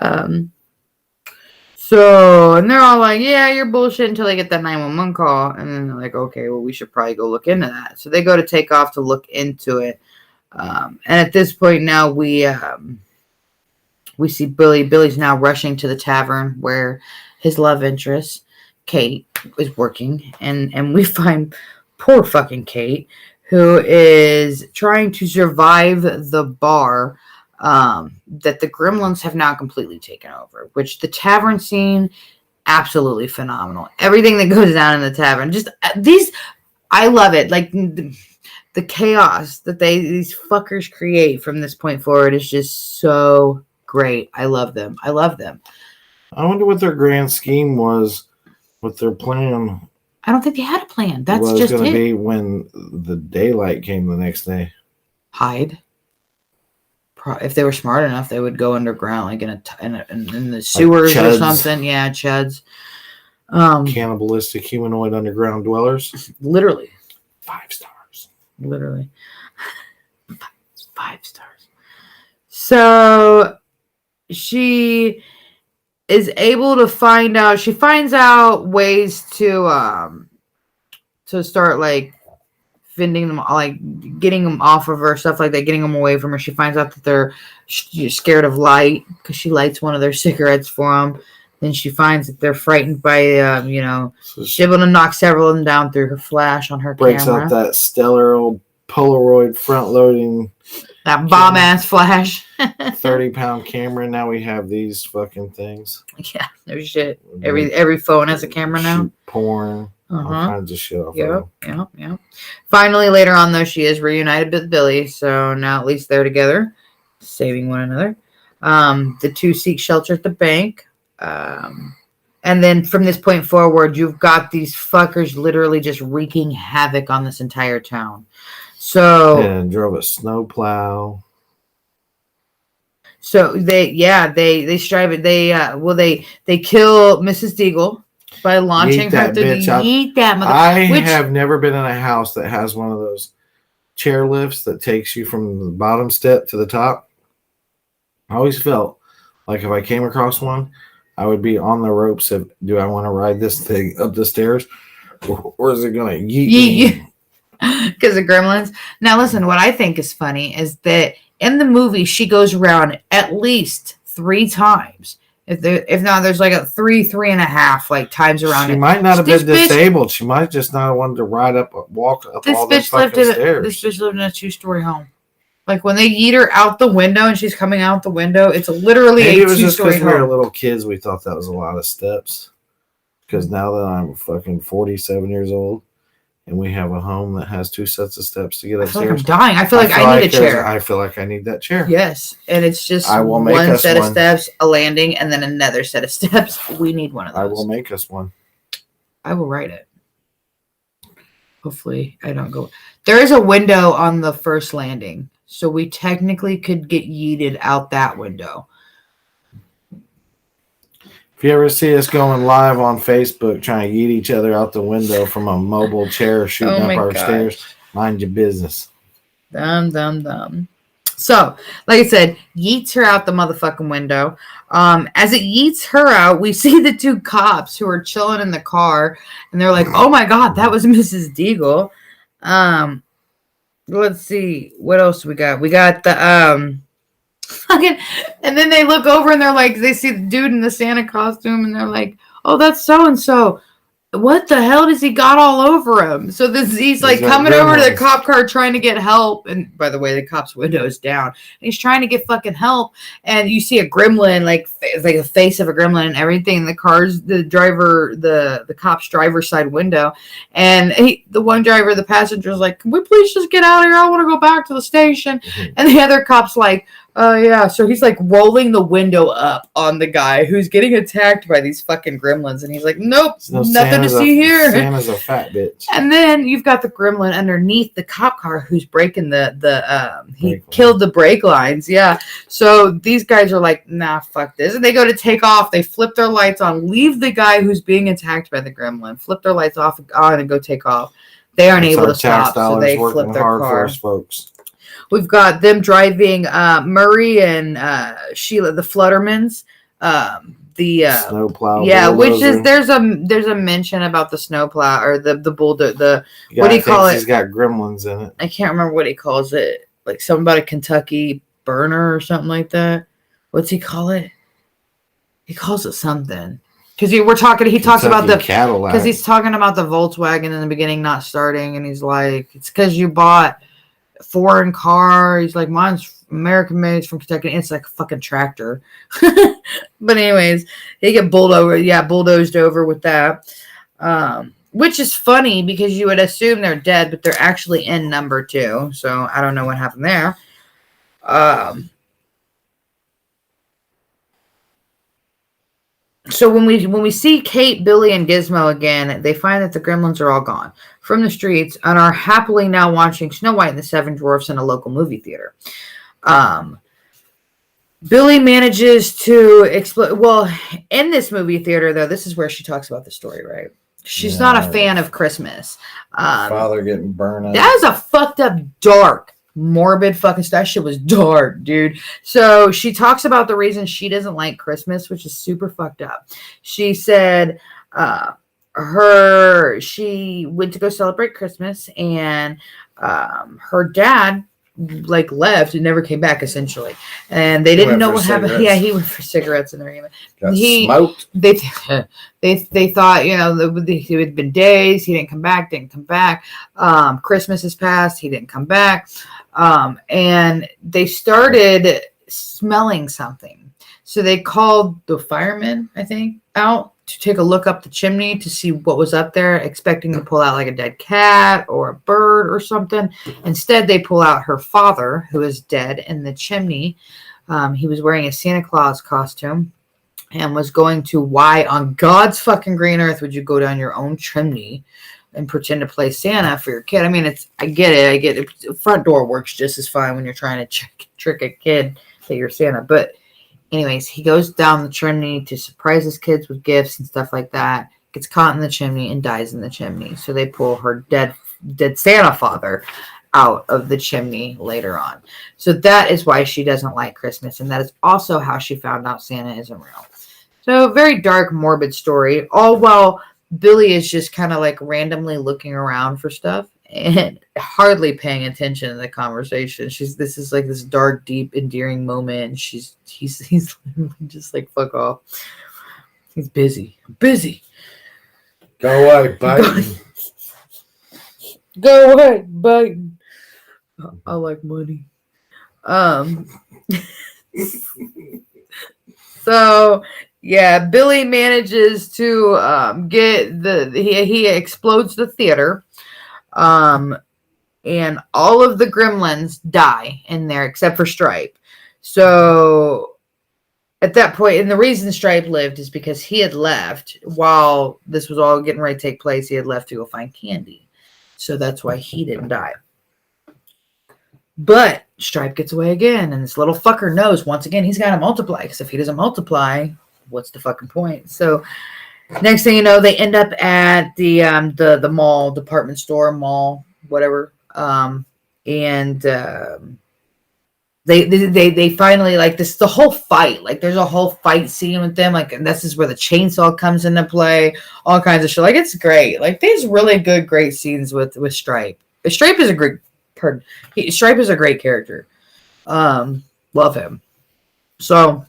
I know. So, and they're all like, yeah, you're bullshit until they get that 911 call. And then they're like, okay, well, we should probably go look into that. So they go to take off to look into it. And at this point now, we see Billy. Billy's now rushing to the tavern where his love interest, Kate, is working. And we find poor fucking Kate, who is trying to survive the bar that the Gremlins have now completely taken over, which the tavern scene, absolutely phenomenal. Everything that goes down in the tavern, just I love it. Like the chaos that these fuckers create from this point forward is just so great. I love them. I wonder what their grand scheme was, what their plan. I don't think they had a plan. That's was just going it. To be when the daylight came the next day. Hide. If they were smart enough, they would go underground, like in the sewers or something. Yeah, chuds. Cannibalistic humanoid underground dwellers. Literally. 5 stars. Literally. 5 stars. So she is able to find out. She finds out ways to start like fending them, like getting them off of her, stuff like that, getting them away from her. She finds out that they're scared of light because she lights one of their cigarettes for them. Then she finds that they're frightened by, she's able to knock several of them down through her flash on her breaks camera. Breaks out that stellar old Polaroid front-loading. That bomb-ass flash. 30-pound camera. Now we have these fucking things. Yeah, there's shit. Every phone has a camera now. Porn. All kinds of shit off Yep. Finally, later on, though, she is reunited with Billy. So now at least they're together, saving one another. The two seek shelter at the bank. And then from this point forward, you've got these fuckers literally just wreaking havoc on this entire town. So and drove a snowplow. So they strive it. They kill Mrs. Deagle by launching her through the that mother. I have never been in a house that has one of those chair lifts that takes you from the bottom step to the top. I always felt like if I came across one, I would be on the ropes of, do I want to ride this thing up the stairs, or is it going to yeet me? Because of Gremlins. Now listen, what I think is funny is that in the movie she goes around at least 3 times. If not, there's like a 3.5 like times around. She might not have been disabled. She might just not have wanted to walk up all those fucking stairs. This bitch lived in a 2-story home. Like when they yeet her out the window and she's coming out the window, it's literally Maybe a 2-story home. It was just because we were little kids, we thought that was a lot of steps. Because now that I'm fucking 47 years old, and we have a home that has 2 sets of steps to get upstairs. I feel like I'm dying. I feel like I need a chair. I feel like I need that chair. Yes. And it's just one set of steps, a landing, and then another set of steps. We need one of those. I will make us one. I will write it. Hopefully I don't go. There is a window on the first landing. So we technically could get yeeted out that window. If you ever see us going live on Facebook trying to eat each other out the window from a mobile chair shooting up our stairs, mind your business. Dumb. So, like I said, yeets her out the motherfucking window. As it yeets her out, we see the two cops who are chilling in the car, and they're like, "Oh my god, that was Mrs. Deagle." Let's see, what else we got? We got the fucking, and then they look over and they're like, they see the dude in the Santa costume, and they're like, "Oh, that's so and so." What the hell does he got all over him? So he's like coming over to the cop car trying to get help. And by the way, the cop's window is down. And he's trying to get fucking help. And you see a gremlin, like the face of a gremlin and everything. The car's the driver, the cop's driver's side window. And the one driver, the passenger's like, "Can we please just get out of here? I want to go back to the station." Mm-hmm. And the other cop's like, "Oh, yeah." So he's like rolling the window up on the guy who's getting attacked by these fucking gremlins. And he's like, "Nope, nothing to see here." Santa's a fat bitch. And then you've got the gremlin underneath the cop car who's breaking he killed the brake lines. Yeah. So these guys are like, "Nah, fuck this." And they go to take off. They flip their lights on, leave the guy who's being attacked by the gremlin, flip their lights off on and go take off. They aren't able to stop. So they flip their car. For us, folks. We've got them driving Murray and Sheila, the Fluttermans. The snowplow. Yeah, bulldozer. Which is there's a mention about the snowplow or the bulldozer. What do you call it? He's got gremlins in it. I can't remember what he calls it. Like something about a Kentucky burner or something like that. What's he call it? He calls it something. Because we're talking. He talks about the Cadillac. Because he's talking about the Volkswagen in the beginning not starting, and he's like, "It's because you bought foreign car." He's like, "Mine's American made, it's from Kentucky." It's like a fucking tractor. But anyways, they get bulldozed over with that. Which is funny because you would assume they're dead, but they're actually in number 2. So I don't know what happened there. So when we see Kate, Billy, and Gizmo again, they find that the gremlins are all gone from the streets and are happily now watching Snow White and the Seven Dwarfs in a local movie theater. Billy manages to explode. Well, in this movie theater, though, this is where she talks about the story, right? She's not a fan of Christmas. Father getting burned up. That is a fucked up, dark, morbid fucking stuff. That shit was dark, dude. So she talks about the reason she doesn't like Christmas, which is super fucked up. She said she went to go celebrate Christmas, and her dad left and never came back, essentially, and they didn't know what happened. Yeah, he went for cigarettes and everything. He smoked. They thought, it had been days. He didn't come back. Christmas has passed. He didn't come back. And they started smelling something, so they called the firemen, I think, out to take a look up the chimney to see what was up there, expecting to pull out like a dead cat or a bird or something. Instead, they pull out her father, who is dead, in the chimney. He was wearing a Santa Claus costume and was going to, why on God's fucking green earth would you go down your own chimney and pretend to play Santa for your kid? I mean, I get it. The front door works just as fine when you're trying to trick a kid that you're Santa, but anyways, he goes down the chimney to surprise his kids with gifts and stuff like that, gets caught in the chimney and dies in the chimney. So they pull her dead Santa father out of the chimney later on. So that is why she doesn't like Christmas. And that is also how she found out Santa isn't real. So very dark, morbid story. All while Billy is just kind of like randomly looking around for stuff and hardly paying attention to the conversation. This is like this dark, deep, endearing moment. And he's literally just like, fuck off. He's busy. Go away, Biden. Go away, Biden. I like money. So yeah, Billy manages to he explodes the theater. And all of the gremlins die in there except for Stripe. So at that point, and the reason Stripe lived is because he had left while this was all getting ready to take place. He had left to go find candy. So that's why he didn't die. But Stripe gets away again, and this little fucker knows once again he's got to multiply, because if he doesn't multiply, what's the fucking point? So next thing you know, they end up at the mall, department store, mall, whatever. And they finally, like, this, the whole fight, like there's a whole fight scene with them, like, and this is where the chainsaw comes into play, all kinds of shit. Like, it's great. Like, there's really great scenes with Stripe. Stripe is a great Stripe is a great character. Love him. So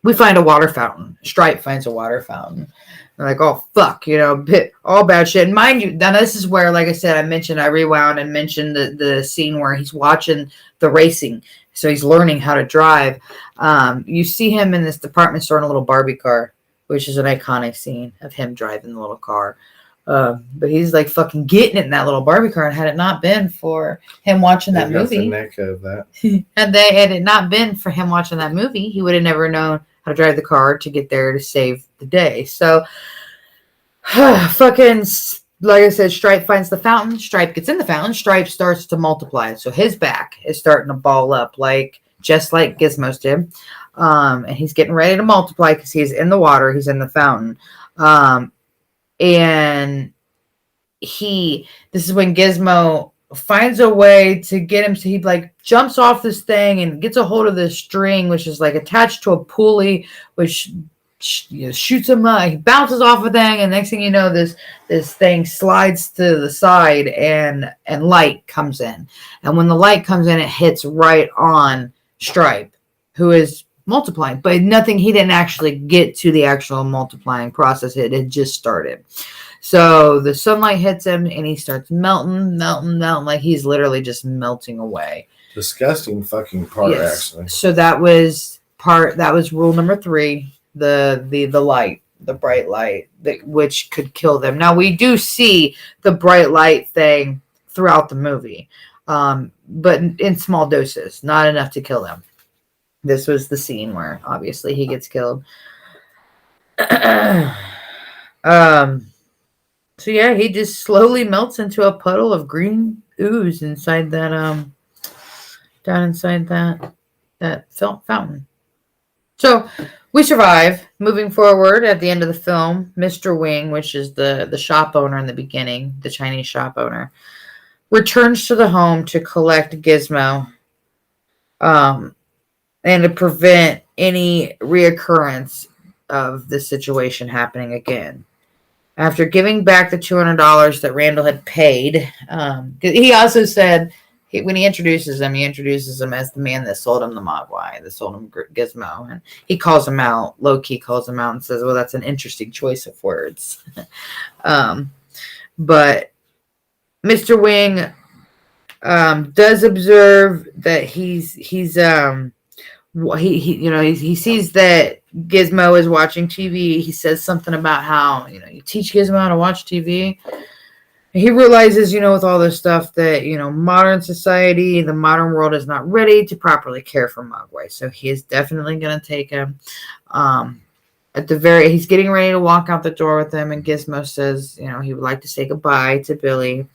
we find a water fountain. Stripe finds a water fountain. They're like, oh fuck, all bad shit. And mind you, now this is where, like I said, I rewound and mentioned the scene where he's watching the racing. So he's learning how to drive. You see him in this department store in a little Barbie car, which is an iconic scene of him driving the little car. But he's like fucking getting it in that little Barbie car. And had it not been for him watching that movie, the neck of that. and had it not been for him watching that movie, he would have never known how to drive the car to get there to save the day. So, fucking, like I said, Stripe finds the fountain. Stripe gets in the fountain. Stripe starts to multiply. So his back is starting to ball up, just like Gizmo's did. And he's getting ready to multiply because he's in the water. He's in the fountain. And this is when Gizmo finds a way to get him. So he jumps off this thing and gets a hold of this string, which is attached to a pulley, which shoots him up. He bounces off a thing, and next thing you know, this thing slides to the side, and light comes in. And when the light comes in, it hits right on Stripe, who is multiplying. But he didn't actually get to the actual multiplying process. It had just started. So the sunlight hits him, and he starts melting, like he's literally just melting away. Disgusting fucking part, yes. Actually. So that was rule number 3. The light, the bright light, which could kill them. Now we do see the bright light thing throughout the movie, but in small doses, not enough to kill them. This was the scene where obviously he gets killed. So yeah, he just slowly melts into a puddle of green ooze inside that down inside that fountain. So we survive. Moving forward, at the end of the film, Mr. Wing, which is the shop owner in the beginning, the Chinese shop owner, returns to the home to collect Gizmo, and to prevent any reoccurrence of the situation happening again. After giving back the $200 that Randall had paid, he also said, when he introduces him as the man that sold him the Mogwai, that sold him Gizmo. And he calls him out, low-key calls him out and says, well, that's an interesting choice of words. But Mr. Wing does observe that he sees that Gizmo is watching TV. He says something about how, you teach Gizmo how to watch TV. He realizes, with all this stuff that, modern society, the modern world is not ready to properly care for Mogwai. So he is definitely going to take him. He's getting ready to walk out the door with him, and Gizmo says, he would like to say goodbye to Billy.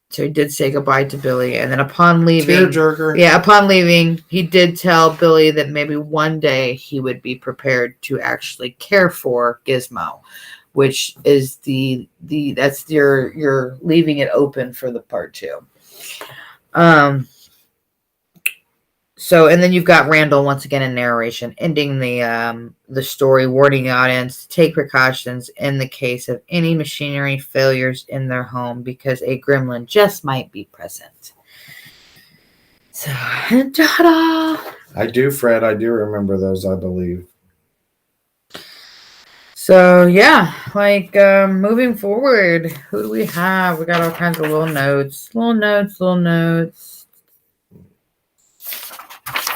So he did say goodbye to Billy, and then upon leaving, tearjerker. Yeah, upon leaving, he did tell Billy that maybe one day he would be prepared to actually care for Gizmo, which is that's you're leaving it open for the part 2. So, and then you've got Randall once again in narration, ending the story, warning the audience to take precautions in the case of any machinery failures in their home, because a gremlin just might be present. So, ta-da! I do, Fred. I do remember those, I believe. So, yeah, moving forward, who do we have? We got all kinds of little notes.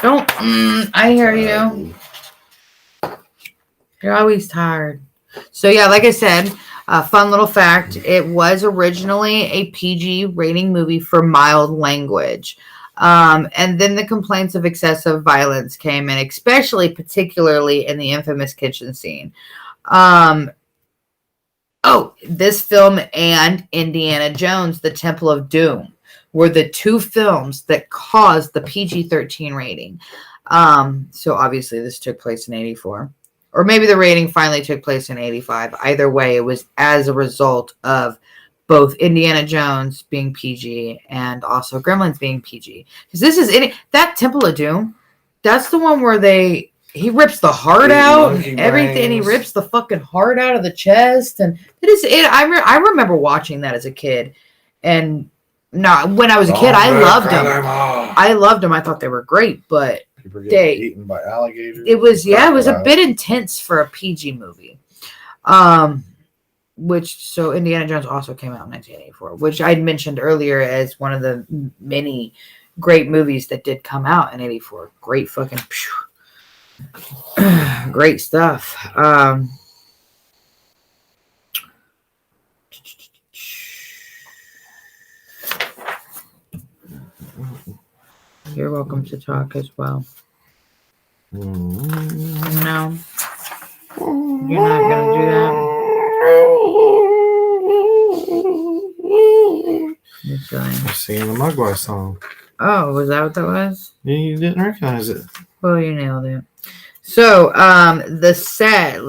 I hear you. You're always tired. So, yeah, like I said, a fun little fact. It was originally a PG rating movie for mild language. And then the complaints of excessive violence came in, particularly in the infamous kitchen scene. This film and Indiana Jones, The Temple of Doom, were the two films that caused the PG-13 rating. So obviously this took place in 84. Or maybe the rating finally took place in 85. Either way, it was as a result of both Indiana Jones being PG and also Gremlins being PG. Because this is that Temple of Doom. That's the one where he rips the heart out and everything. And he rips the fucking heart out of the chest. And I remember watching that as a kid. And when I was a kid, I loved them. I loved them. I thought they were great, but people getting eaten by alligators. It was a bit intense for a PG movie. So Indiana Jones also came out in 1984, which I mentioned earlier as one of the many great movies that did come out in 84. Great fucking great stuff. You're welcome to talk as well. No. You're not going to do that? You're singing the Mugwai song. Oh, was that what that was? You didn't recognize it. Well, you nailed it. So, the set,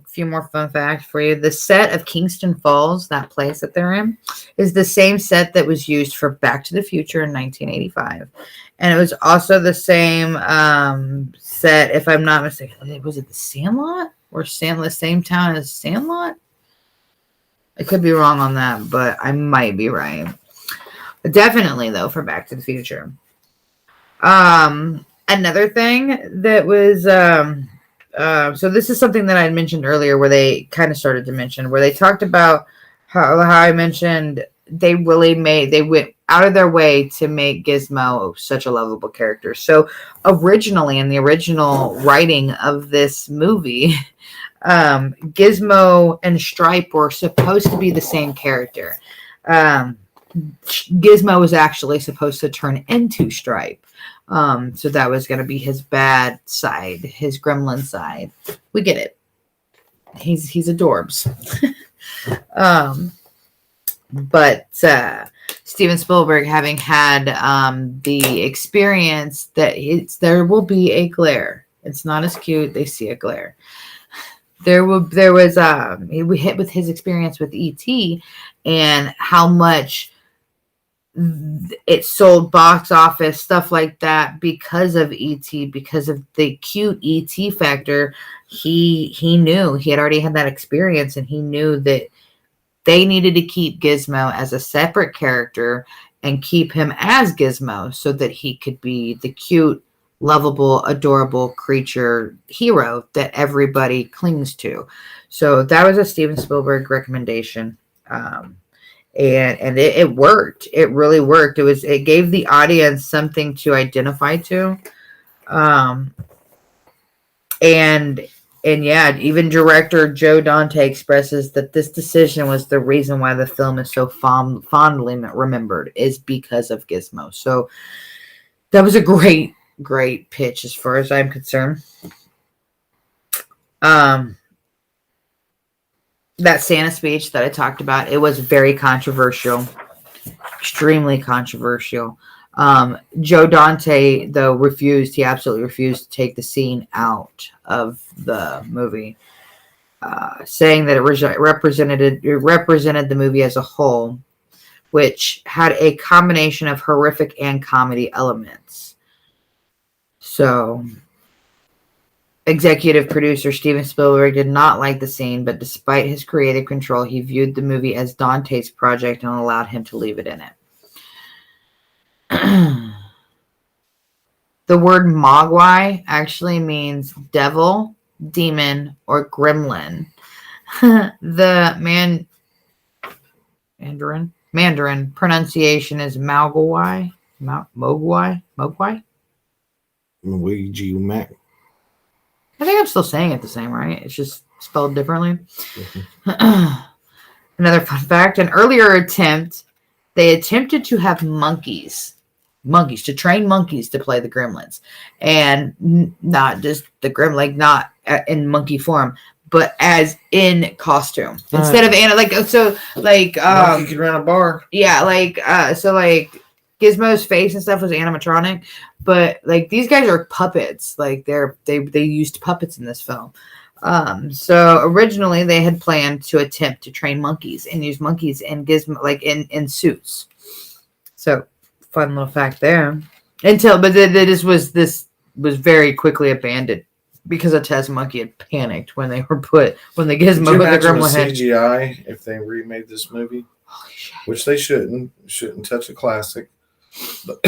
few more fun facts for you. The set of Kingston Falls, that place that they're in, is the same set that was used for Back to the Future in 1985. And it was also the same set, if I'm not mistaken. Was it the Sandlot? Or the same town as Sandlot? I could be wrong on that, but I might be right. But definitely, though, for Back to the Future. Another thing that was, so this is something that I had mentioned earlier where they kind of started to mention, where they talked about how I mentioned they went out of their way to make Gizmo such a lovable character. So originally, in the original writing of this movie, Gizmo and Stripe were supposed to be the same character. Gizmo was actually supposed to turn into Stripe. So that was going to be his bad side, his gremlin side. We get it. He's adorbs. But Steven Spielberg, having had the experience that there will be a glare. It's not as cute. They see a glare. There was we hit with his experience with E.T. and how much it sold box office, stuff like that, because of E.T., because of the cute E.T. factor. He knew, he had already had that experience, and he knew that they needed to keep Gizmo as a separate character and keep him as Gizmo so that he could be the cute, lovable, adorable creature hero that everybody clings to. So that was a Steven Spielberg recommendation. And it worked. It really worked. It gave the audience something to identify to. And yeah, even director Joe Dante expresses that this decision was the reason why the film is so fondly remembered, is because of Gizmo. So that was a great pitch as far as I'm concerned. That Santa speech that I talked about, it was very controversial, extremely controversial. Joe Dante, though, he absolutely refused to take the scene out of the movie, saying that it represented the movie as a whole, which had a combination of horrific and comedy elements. So, executive producer Steven Spielberg did not like the scene, but despite his creative control, he viewed the movie as Dante's project and allowed him to leave it in it. The word Mogwai actually means devil, demon, or gremlin. The Mandarin pronunciation is Mogwai. Mogwai? Luigi Mac. I think I'm still saying it the same, right? It's just spelled differently. Another fun fact, an earlier attempt, they attempted to have to train monkeys to play the gremlins, and not just the gremlin, not in monkey form, but as in costume instead of monkey could run a bar. Yeah, Gizmo's face and stuff was animatronic, but like these guys are puppets. Like they used puppets in this film. So originally they had planned to attempt to train monkeys and use monkeys in Gizmo, like in suits. So fun little fact there. But this was very quickly abandoned because a test monkey had panicked when the Gizmo with the gremlin head. CGI if they remade this movie, Holy shit. which they shouldn't touch a classic. But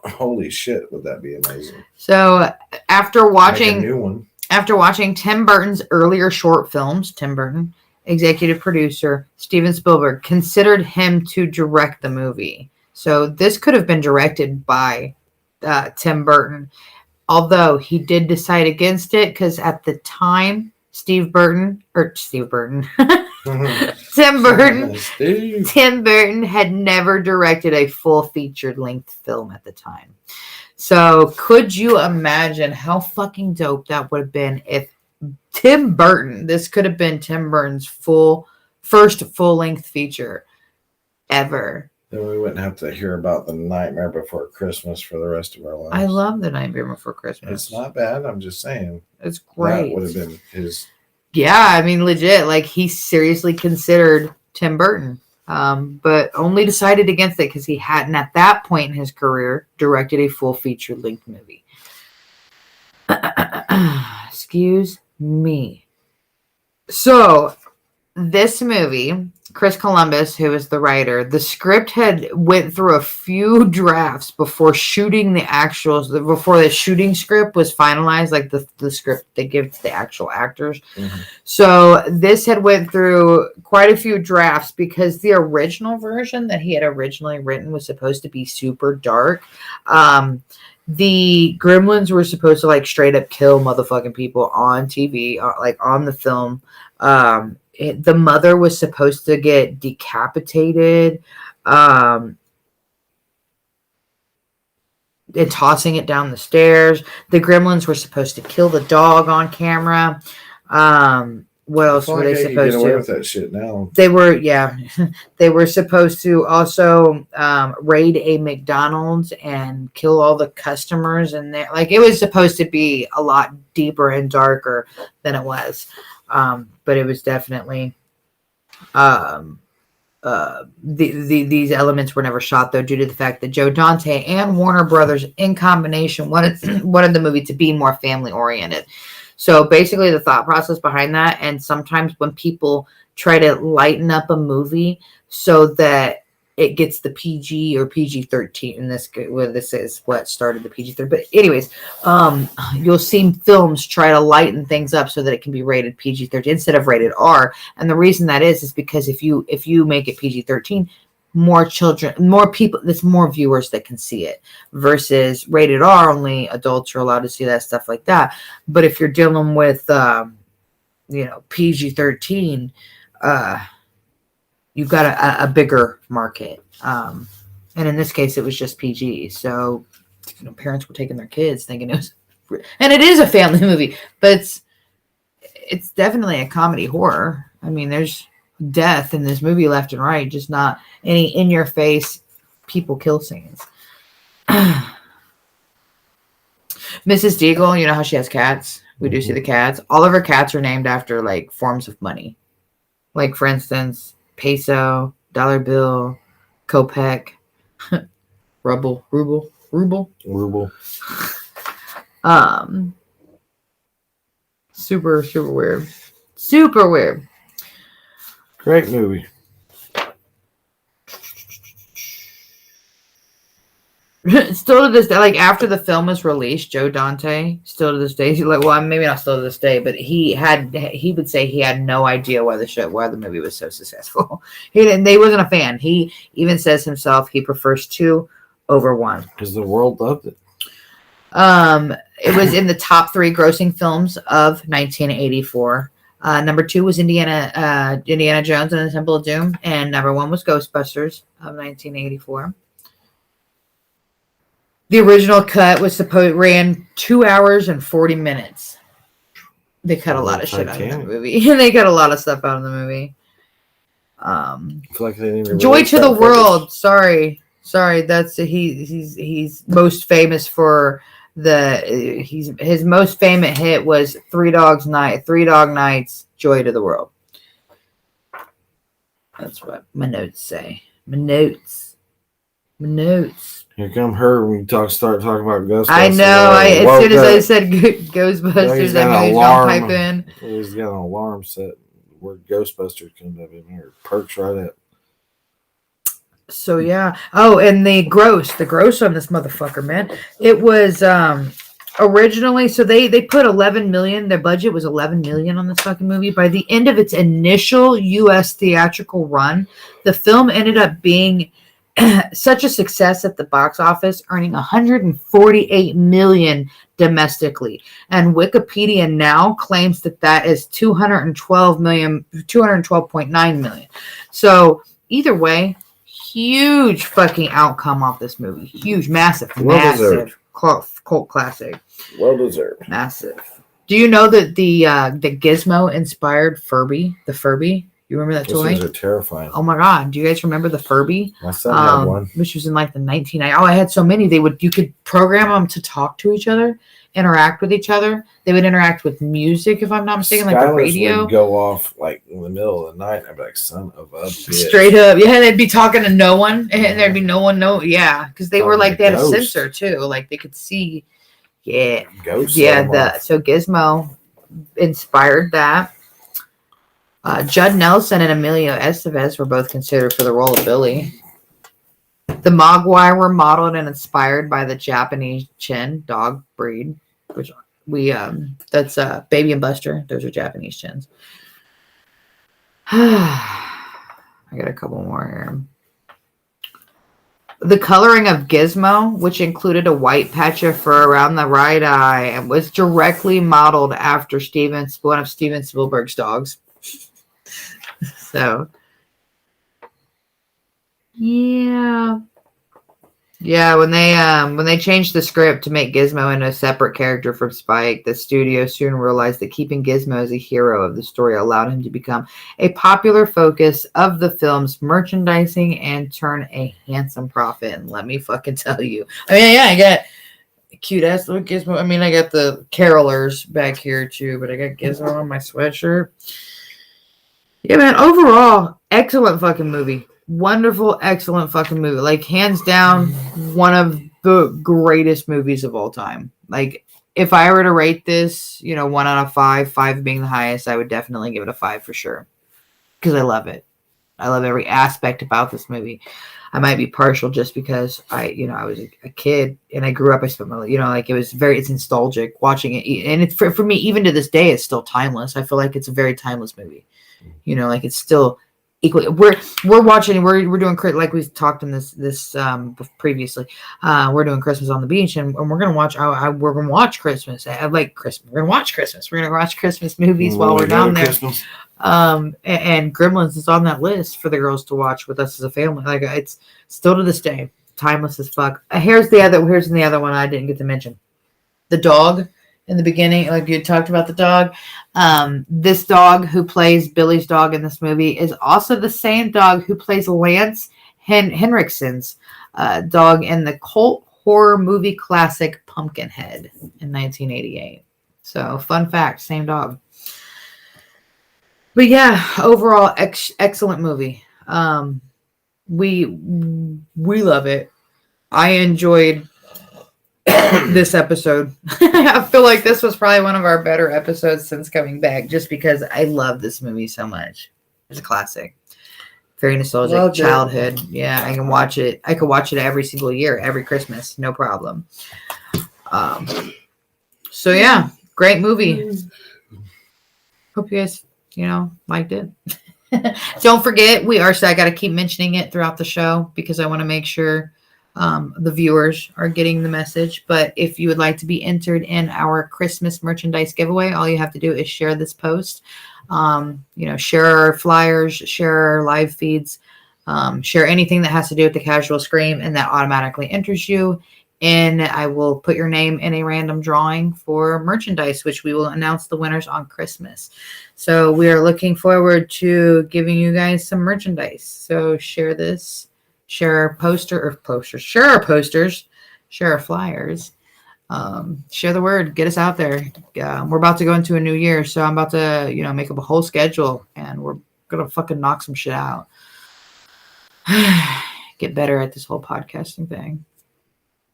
holy shit, would that be amazing? So after watching Make a new one. After watching Tim Burton's earlier short films, Tim Burton, executive producer Steven Spielberg, considered him to direct the movie. So this could have been directed by Tim Burton, although he did decide against it because at the time, Tim Burton had never directed a full featured-length film at the time. So could you imagine how fucking dope that would have been if this could have been Tim Burton's first full-length feature ever. Then we wouldn't have to hear about The Nightmare Before Christmas for the rest of our lives. I love The Nightmare Before Christmas. It's not bad. I'm just saying. It's great. That would have been his. Yeah, I mean, legit. Like, he seriously considered Tim Burton, but only decided against it because he hadn't, at that point in his career, directed a full feature-length movie. Excuse me. So, this movie, Chris Columbus, who is the writer, the script had went through a few drafts before the shooting script was finalized, like the script they give to the actual actors. Mm-hmm. So this had went through quite a few drafts because the original version that he had originally written was supposed to be super dark. The Gremlins were supposed to like straight up kill motherfucking people on TV, like on the film. The mother was supposed to get decapitated and tossing it down the stairs. The Gremlins were supposed to kill the dog on camera. What else were they supposed to? Get away with that shit now. They were supposed to also raid a McDonald's and kill all the customers in there. Like, it was supposed to be a lot deeper and darker than it was. But it was definitely these elements were never shot, though, due to the fact that Joe Dante and Warner Brothers in combination wanted the movie to be more family oriented. So basically the thought process behind that, and sometimes when people try to lighten up a movie so that it gets the PG or PG-13, and this is what started the PG-13. But anyways, you'll see films try to lighten things up so that it can be rated PG-13 instead of rated R. And the reason that is because if you make it PG-13, more people, there's more viewers that can see it, versus rated R, only adults are allowed to see that, stuff like that. But if you're dealing with PG-13, you've got a bigger market. And in this case, it was just PG. So, parents were taking their kids thinking it was, and it is a family movie, but it's definitely a comedy horror. I mean, there's death in this movie left and right, just not any in-your-face people kill scenes. Mrs. Deagle, you know how she has cats? We do see the cats. All of her cats are named after, like, forms of money. Like, for instance, peso, dollar bill, kopeck, ruble. Super weird. Super weird. Great movie. Still to this day, like, after the film was released, Joe Dante, still to this day, he's like, well, maybe not still to this day, but he would say he had no idea why the movie was so successful. They wasn't a fan. He even says himself he prefers 2 over 1 because the world loved it. It was in the top 3 grossing films of 1984. Number 2 was Indiana Jones and the Temple of Doom, and number 1 was Ghostbusters of 1984. The original cut ran 2 hours and 40 minutes. They cut a lot of shit out of the movie. They cut a lot of stuff out of the movie. I feel like they didn't even Joy to the World. Sorry. Sorry, that's he's most famous for his most famous hit was Three Dog Nights, Joy to the World. That's what my notes say. My notes. Here come her when you start talking about Ghostbusters. I know. As soon as I said Ghostbusters, He's I knew he was gonna pipe in. He's got an alarm set where Ghostbusters comes up in here, perks right up. So yeah. Oh, and the gross on this motherfucker, man. It was originally, so they put 11 million. Their budget was 11 million on this fucking movie. By the end of its initial U.S. theatrical run, the film ended up being such a success at the box office, earning 148 million domestically. And Wikipedia now claims that is 212.9 million. So either way, huge fucking outcome off this movie. Huge, massive cult classic. Well deserved. Massive. Do you know that the Gizmo inspired Furby? The Furby. You remember that toy? Those are terrifying. Oh my god! Do you guys remember the Furby? My son had one, which was in like the 1990s. Oh, I had so many. You could program them to talk to each other, interact with each other. They would interact with music, if I'm not mistaken, like the radio. Would go off like in the middle of the night. I'd be like, "Son of a bitch!" Straight up, yeah. They'd be talking to no one, and there'd be no one. Yeah, because they were like they had a sensor too, like they could see. Yeah, ghosts. Yeah, so Gizmo inspired that. Judd Nelson and Emilio Estevez were both considered for the role of Billy. The Mogwai were modeled and inspired by the Japanese Chin dog breed, which that's Baby and Buster. Those are Japanese Chins. I got a couple more here. The coloring of Gizmo, which included a white patch of fur around the right eye, and was directly modeled after one of Steven Spielberg's dogs. So, yeah. When they changed the script to make Gizmo into a separate character from Spike, the studio soon realized that keeping Gizmo as a hero of the story allowed him to become a popular focus of the film's merchandising and turn a handsome profit. And let me fucking tell you. I mean, yeah, I got cute ass little Gizmo. I mean, I got the carolers back here too, but I got Gizmo on my sweatshirt. Yeah, man, overall, excellent fucking movie. Wonderful, excellent fucking movie. Like, hands down, one of the greatest movies of all time. Like, if I were to rate this, 1 out of 5, 5 being the highest, I would definitely give it a 5 for sure. Because I love it. I love every aspect about this movie. I might be partial just because I was a kid and I grew up. I spent my, it's nostalgic watching it. And it's for me, even to this day, it's still timeless. I feel like it's a very timeless movie. It's still equally. We're watching. We're doing, like we talked in this previously. We're doing Christmas on the beach, and we're gonna watch. We're gonna watch Christmas. I like Christmas. We're gonna watch Christmas. We're gonna watch Christmas movies while we're down there. Christmas. And Gremlins is on that list for the girls to watch with us as a family. Like, it's still to this day timeless as fuck. Here's the other one I didn't get to mention. The dog. In the beginning, like you talked about the dog, this dog who plays Billy's dog in this movie is also the same dog who plays Lance Henriksen's dog in the cult horror movie classic Pumpkinhead in 1988. So, fun fact, same dog. But yeah, overall, excellent movie. We love it. I enjoyed this episode. I feel like this was probably one of our better episodes since coming back, just because I love this movie so much. It's a classic. Very nostalgic. Childhood. Yeah, I can watch it. I could watch it every single year, every Christmas, no problem. So yeah, great movie. Hope you guys, liked it. Don't forget, I got to keep mentioning it throughout the show because I want to make sure the viewers are getting the message. But if you would like to be entered in our Christmas merchandise giveaway, all you have to do is share this post. Share our flyers, share our live feeds, share anything that has to do with the Casual Scream, and that automatically enters you. And I will put your name in a random drawing for merchandise, which we will announce the winners on Christmas. So we are looking forward to giving you guys some merchandise. So share this share our share our posters, share our flyers. Share the word, get us out there. We're about to go into a new year, so I'm about to, make up a whole schedule, and we're gonna fucking knock some shit out. Get better at this whole podcasting thing.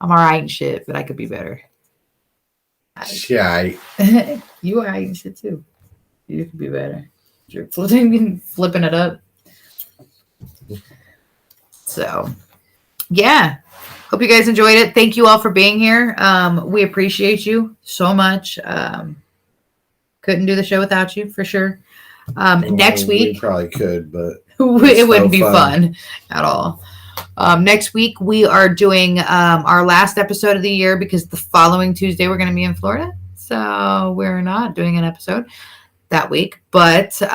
I'm alright and shit, but I could be better. Yeah. You alright and shit too. You could be better. You're flipping it up. So, yeah. Hope you guys enjoyed it. Thank you all for being here. We appreciate you so much. Couldn't do the show without you, for sure. Next week. We probably could, but it wouldn't be fun at all. Next week, we are doing our last episode of the year because the following Tuesday, we're going to be in Florida. So we're not doing an episode that week. But you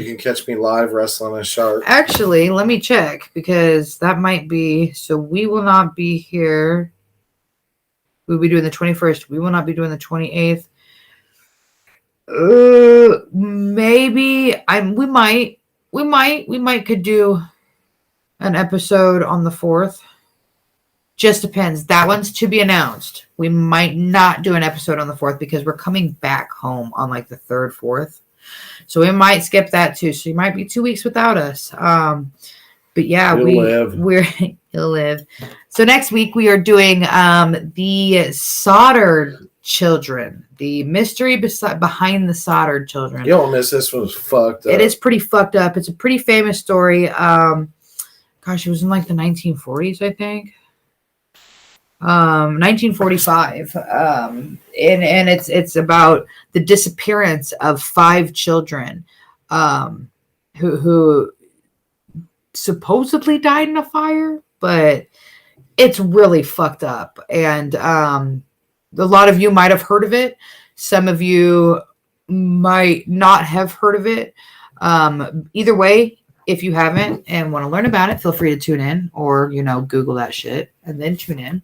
can catch me live wrestling a shark. Actually, let me check because that might be. So we will not be here. We'll be doing the 21st. We will not be doing the 28th. Maybe we might could do an episode on the 4th. Just depends. That one's to be announced. We might not do an episode on the 4th because we're coming back home on like the 3rd, 4th. So we might skip that too. So you might be 2 weeks without us. But yeah, he'll live. So next week we are doing the soldered children, the mystery behind the soldered children. You don't miss this one's fucked up. It is pretty fucked up. It's a pretty famous story. Gosh, it was in like the 1940s, I think. 1945. And it's about the disappearance of 5 children who supposedly died in a fire, but it's really fucked up. And a lot of you might have heard of it. Some of you might not have heard of it. Either way, if you haven't and want to learn about it, feel free to tune in or, Google that shit and then tune in.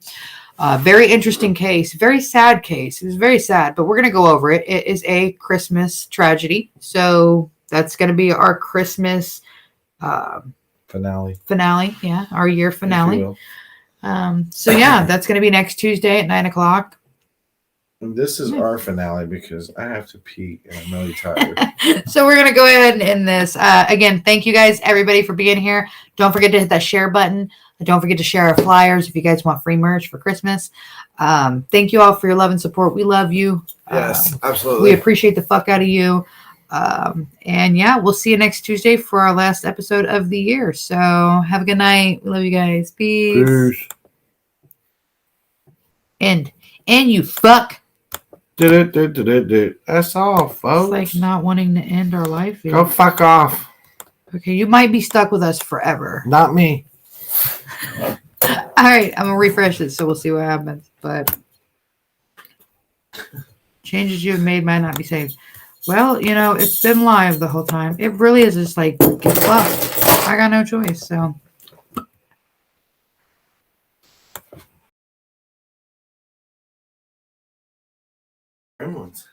Very interesting case, very sad case. It was very sad, but we're going to go over it. It is a Christmas tragedy. So that's going to be our Christmas finale. Yeah, our year finale. So yeah, that's going to be next Tuesday at 9:00. This is our finale because I have to pee and I'm really tired. So we're going to go ahead and end this. Again, thank you guys, everybody, for being here. Don't forget to hit that share button. Don't forget to share our flyers if you guys want free merch for Christmas. Thank you all for your love and support. We love you. Yes, absolutely. We appreciate the fuck out of you. And yeah, we'll see you next Tuesday for our last episode of the year. So have a good night. We love you guys. Peace. And you fuck. That's all, folks. It's like not wanting to end our life. Go fuck off. Okay, you might be stuck with us forever. Not me. All right, I'm gonna refresh it, so we'll see what happens. But changes you have made might not be saved. Well, it's been live the whole time. It really is just like get fucked. I got no choice. So. Gremlins.